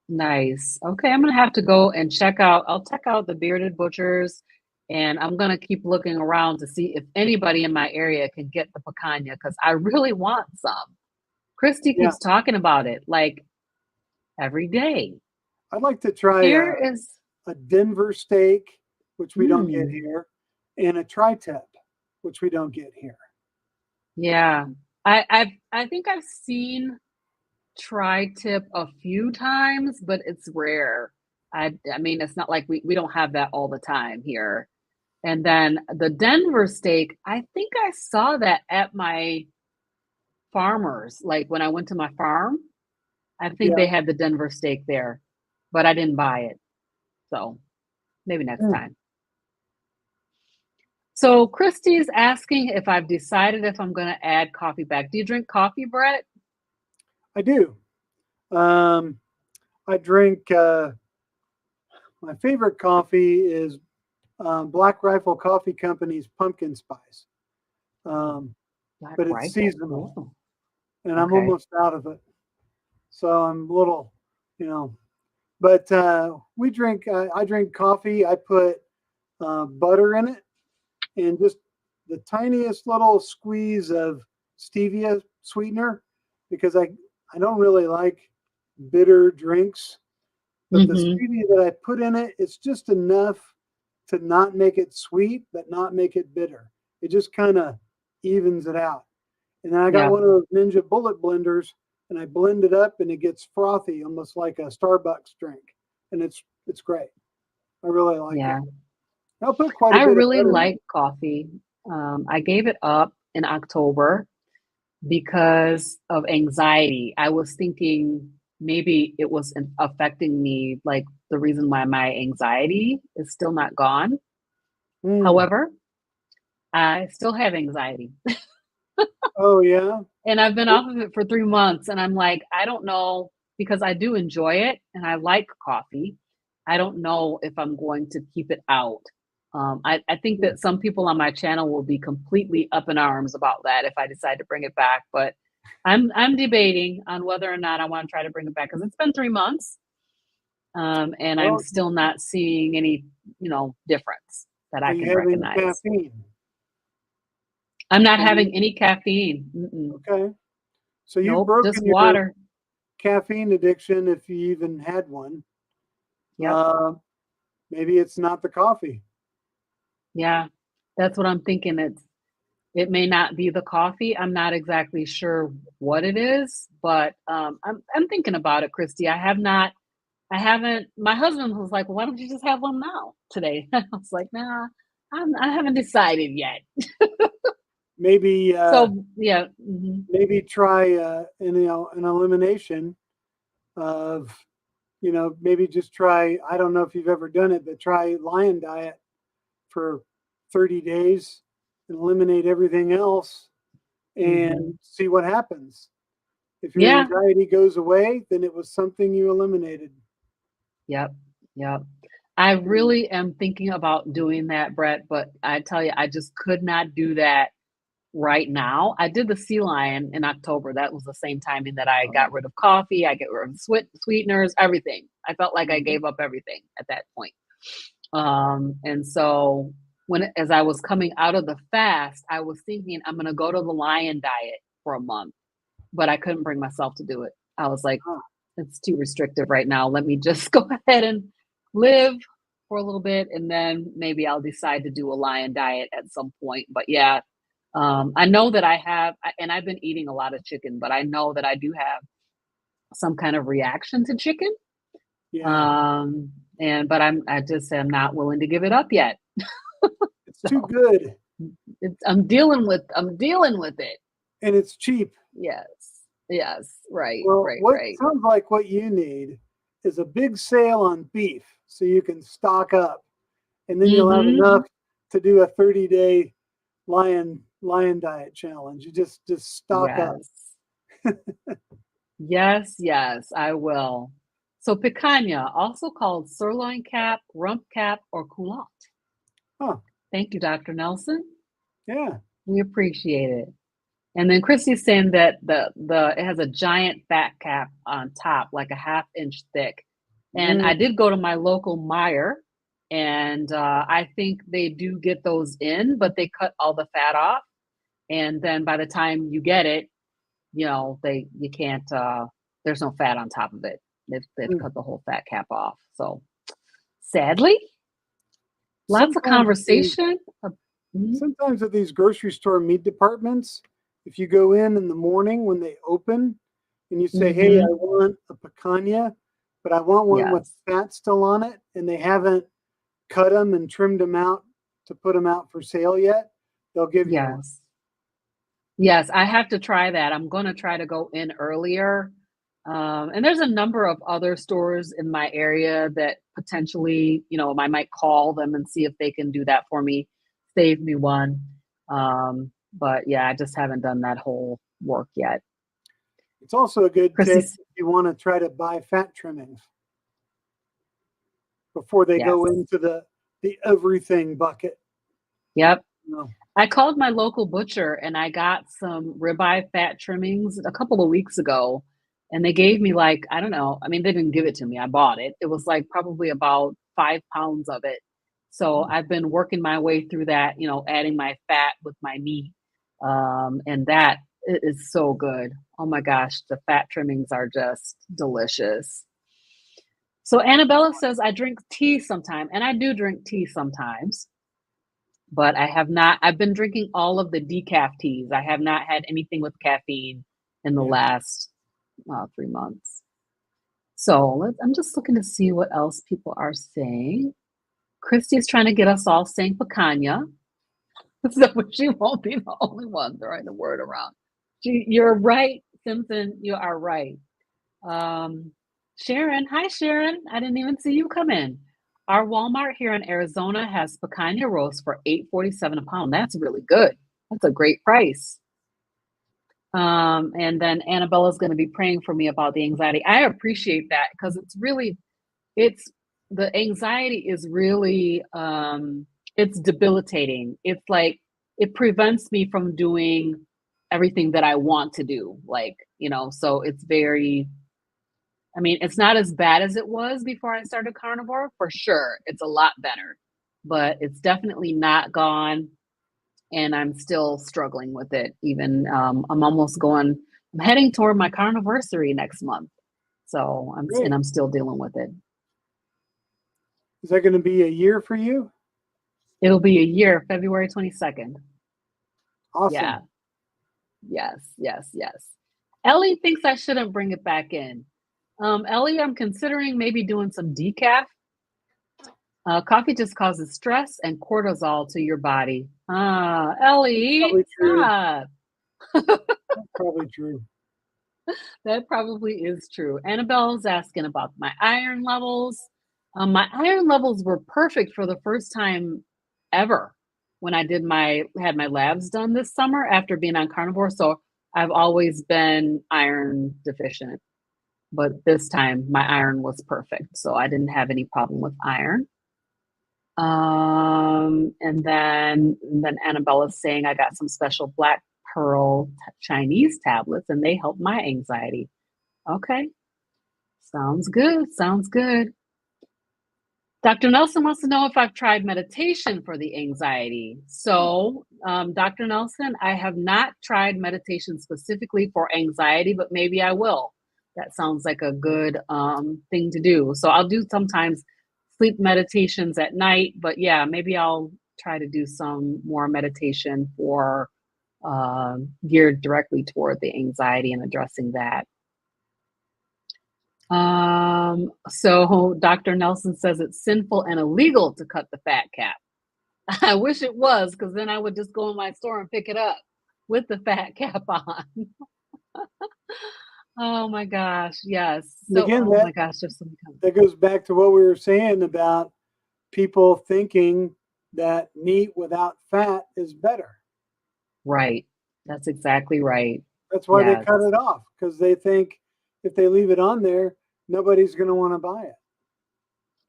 Nice. Okay, I'm gonna have to go and I'll check out the Bearded Butchers, and I'm gonna keep looking around to see if anybody in my area can get the picanha because I really want some. Christy Yeah. keeps talking about it like every day. I'd like to try Here is a Denver steak, which we don't get mm, here, and a tri-tip, which we don't get here. yeah. I think I've seen tri-tip a few times, but it's rare. I mean, it's not like we don't have that all the time here. And then the Denver steak, I think I saw that at my farmer's, like when I went to my farm. I think Yeah. they had the Denver steak there, but I didn't buy it. So maybe next time. So Christy's asking if I've decided if I'm going to add coffee back. Do you drink coffee, Brett? I do. I drink, my favorite coffee is Black Rifle Coffee Company's pumpkin spice. But it's seasonal. Ooh. And I'm almost out of it. So I'm a little, but I drink coffee. I put butter in it and just the tiniest little squeeze of stevia sweetener because I don't really like bitter drinks. But the stevia that I put in it, it's just enough to not make it sweet, but not make it bitter. It just kind of evens it out. And then I got one of those Ninja Bullet blenders, and I blend it up, and it gets frothy, almost like a Starbucks drink. And it's great. I really like it. I'll put quite a bit I of really butter in like coffee. I gave it up in October because of anxiety. I was thinking maybe it was affecting me, like the reason why my anxiety is still not gone. However, I still have anxiety. Oh, yeah? And I've been off of it for 3 months, and I'm like, I don't know, because I do enjoy it and I like coffee. I don't know if I'm going to keep it out. I think that some people on my channel will be completely up in arms about that if I decide to bring it back. But I'm debating on whether or not I want to try to bring it back because it's been 3 months, and I'm still not seeing any, difference that I can recognize. Caffeine? I'm not having any caffeine. Okay, so you've Nope, broken just your water. caffeine addiction if you even had one. Yep. Maybe it's not the coffee. Yeah. That's what I'm thinking. It may not be the coffee. I'm not exactly sure what it is, but I'm thinking about it, Christy. I haven't. My husband was like, well, "Why don't you just have one now today?" I was like, "Nah, I haven't decided yet." Maybe So yeah, mhm. maybe try an elimination of, maybe just try. I don't know if you've ever done it, but try Lion Diet for 30 days and eliminate everything else Mhm. and see what happens. If your Yeah. anxiety goes away, then it was something you eliminated. Yep. Yep. I Mm. really am thinking about doing that, Brett, but I tell you, I just could not do that right now. I did the sea lion in October. That was the same timing that I got Oh, rid of coffee. I get rid of sweeteners, everything. I felt like I mhm. gave up everything at that point. And so as I was coming out of the fast, I was thinking I'm going to go to the lion diet for a month, but I couldn't bring myself to do it. I was like, Ah, it's too restrictive right now. Let me just go ahead and live for a little bit, and then maybe I'll decide to do a lion diet at some point. But yeah, I know that and I've been eating a lot of chicken, but I know that I do have some kind of reaction to chicken. yeah, Um, but I just am not willing to give it up yet. it's too So good I'm dealing with it. and it's cheap. Yes. Yes. Right. Well, Right. what Right. sounds like what you need is a big sale on beef so you can stock up, and then you'll have Mm-hmm. enough to do a 30-day lion diet challenge. You just stock up. Yes. Yes. Yes. I will. So picanha, also called sirloin cap, rump cap, or coulant. Huh. Thank you, Dr. Nelson. Yeah. We appreciate it. And then Christy's saying that the it has a giant fat cap on top, like a half-inch thick. And I Mm, did go to my local Meijer, and I think they do get those in, but they cut all the fat off. And then by the time you get it, you can't. There's no fat on top of it. They've mm. cut the whole fat cap off. So sadly, lots of Sometimes at these conversation. Mhm. sometimes at these grocery store meat departments, if you go in the morning when they open and you say, "Hey, I Mhm. want a picanha, but I want one with Yes. fat still on it," and they haven't cut them and trimmed them out to put them out for sale yet, they'll give you one. Yes. Yes, I have to try that. I'm gonna try to go in earlier. And there's a number of other stores in my area that potentially, I might call them and see if they can do that for me, save me one. But yeah, I just haven't done that whole work yet. It's also a good tip Chrissy's, if you want to try to buy fat trimmings before they go yes. into the everything bucket. Yep. No. I called my local butcher and I got some ribeye fat trimmings a couple of weeks ago. And they gave me like, I don't know. I mean, they didn't give it to me. I bought it. It was like probably about 5 pounds of it. So I've been working my way through that, adding my fat with my meat. And that is so good. Oh my gosh, the fat trimmings are just delicious. So Annabella says, I drink tea sometime, and I do drink tea sometimes, but I have not. I've been drinking all of the decaf teas. I have not had anything with caffeine in the Yeah. last 3 months. So I'm just looking to see what else people are saying. Christy's trying to get us all saying picanha, so she won't be the only one throwing the word around. You're right, Simpson. You are right. Um, Sharon, hi Sharon. I didn't even see you come in. Our Walmart here in Arizona has picanha roast for $8.47 a pound. That's really good. That's a great price. And then Annabella's going to be praying for me about the anxiety. I appreciate that because it's the anxiety is really it's debilitating. It's like it prevents me from doing everything that I want to do. So it's very, I mean, it's not as bad as it was before I started carnivore, for sure. It's a lot better, but it's definitely not gone. And I'm still struggling with it. Even I'm heading toward my carniversary next month. So Great. I'm still dealing with it. Is that going to be a year for you? It'll be a year, February 22nd. Awesome. Yeah. Yes, yes, yes. Ellie thinks I shouldn't bring it back in. Ellie, I'm considering maybe doing some decaf. Coffee just causes stress and cortisol to your body. Ellie, Probably true. stop. Probably true. That probably is true. Annabelle's asking about my iron levels. My iron levels were perfect for the first time ever when I had my labs done this summer after being on carnivore. So I've always been iron deficient, but this time my iron was perfect. So I didn't have any problem with iron. And then Annabella's saying I got some special black pearl Chinese tablets and they help my anxiety. Okay. Sounds good. Sounds good. Dr. Nelson wants to know if I've tried meditation for the anxiety. So, Dr. Nelson, I have not tried meditation specifically for anxiety, but maybe I will. That sounds like a good thing to do. So I'll do sometimes sleep meditations at night, but yeah, maybe I'll try to do some more meditation for geared directly toward the anxiety and addressing that. So Dr. Nelson says it's sinful and illegal to cut the fat cap. I wish it was, because then I would just go in my store and pick it up with the fat cap on. Oh my gosh, yes. So, Again, oh my gosh, there's so many that goes back to what we were saying about people thinking that meat without fat is better. Right. That's exactly right. That's why Yes. they cut it off, because they think if they leave it on there, nobody's going to want to buy it.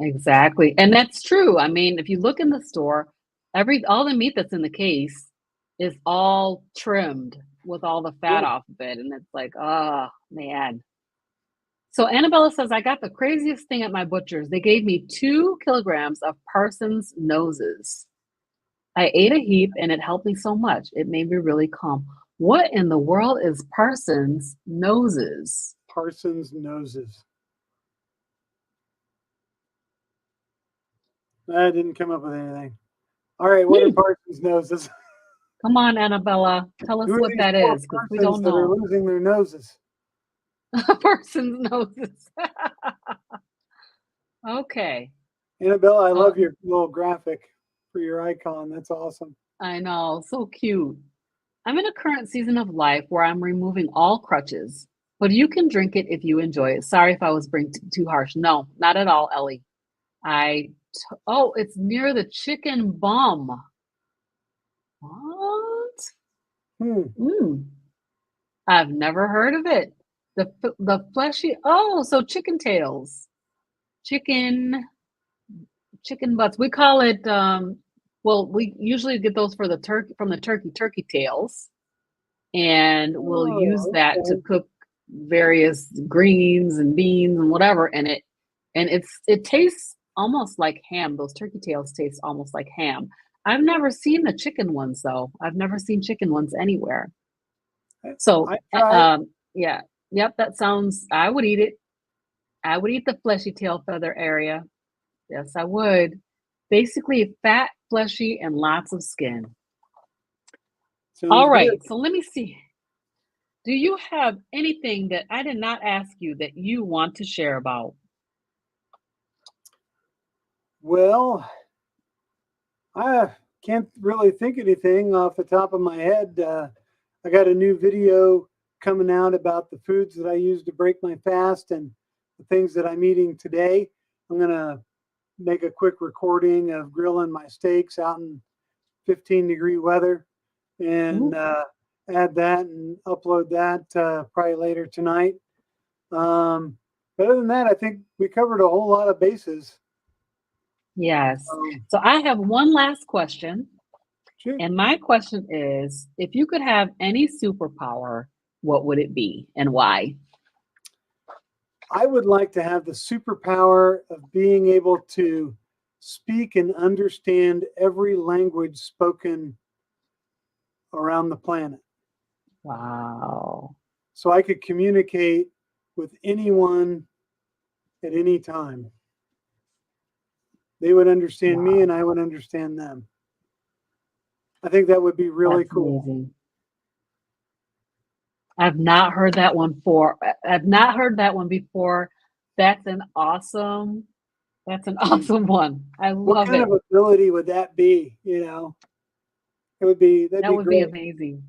Exactly. And that's true. I mean, if you look in the store, all the meat that's in the case is all trimmed with all the fat Yeah. off of it. And it's like, oh man. So Annabella says, I got the craziest thing at my butcher's. They gave me 2 kilograms of Parsons noses. I ate a heap and it helped me so much. It made me really calm. What in the world is Parsons noses? Parsons noses. I didn't come up with anything. All right, what are Parsons noses? Come on, Annabella. Tell us Who are what these that poor is, because we Parsons don't that are know. losing their noses? Parsons noses. Okay. Annabella, I love your little graphic for your icon. That's awesome. I know, so cute. I'm in a current season of life where I'm removing all crutches, but you can drink it if you enjoy it. Sorry if I was being too harsh. No, not at all, Ellie. Oh, it's near the chicken bum. What? I've never heard of it. The fleshy. Oh, so chicken tails, chicken butts. We call it. Well, we usually get those for the turkey tails, and we'll use that to cook various greens and beans and whatever. And it tastes almost like ham. Those turkey tails taste almost like ham. I've never seen the chicken ones though. I've never seen chicken ones anywhere. So, yeah, yep, that sounds. I would eat it. I would eat the fleshy tail feather area. Yes, I would. Basically, fat, fleshy, and lots of skin. All right, so let me see. Do you have anything that I did not ask you that you want to share about? Well, I can't really think of anything off the top of my head. I got a new video coming out about the foods that I use to break my fast and the things that I'm eating today. I'm going to make a quick recording of grilling my steaks out in 15-degree weather and add that and upload that probably later tonight. But other than that, I think we covered a whole lot of bases. Yes. So I have one last question. Sure. And my question is, if you could have any superpower, what would it be and why? I would like to have the superpower of being able to speak and understand every language spoken around the planet. Wow. So I could communicate with anyone at any time. they would understand me Wow. and I would understand them. I think that would be really That's cool. amazing. I've not heard that one before. I've not heard that one before. That's an awesome that's an awesome one. I What love kind it. of ability would that be? You know, that'd That be would be great. amazing.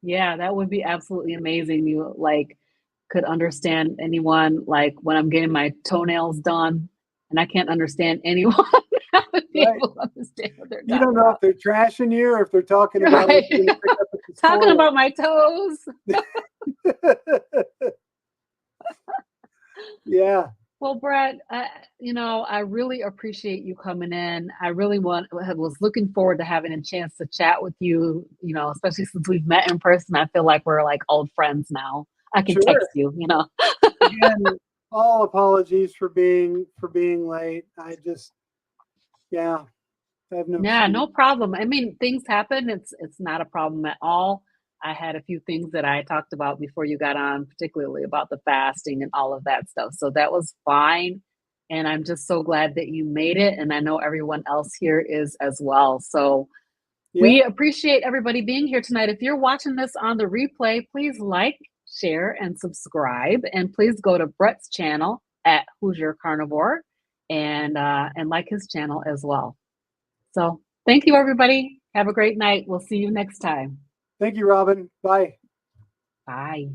Yeah, that would be absolutely amazing. You like could understand anyone like when I'm getting my toenails done and I can't understand anyone. I would be Right. able to understand what they're You talking don't know if about. they're trashing you or if they're talking about what Right. you're going to pick up at the Talking store. about my toes. Yeah. Well, Brett, I really appreciate you coming in. I really was looking forward to having a chance to chat with you, especially since we've met in person. I feel like we're like old friends now. I can Sure. text you. Again, all apologies for being late. Yeah, I have no Yeah, excuse. no problem. I mean, things happen. It's not a problem at all. I had a few things that I talked about before you got on, particularly about the fasting and all of that stuff. So that was fine. And I'm just so glad that you made it. And I know everyone else here is as well. So Yeah. we appreciate everybody being here tonight. If you're watching this on the replay, please like, share, and subscribe. And please go to Brett's channel at Hoosier Carnivore and like his channel as well. So thank you, everybody. Have a great night. We'll see you next time. Thank you, Robin. Bye. Bye.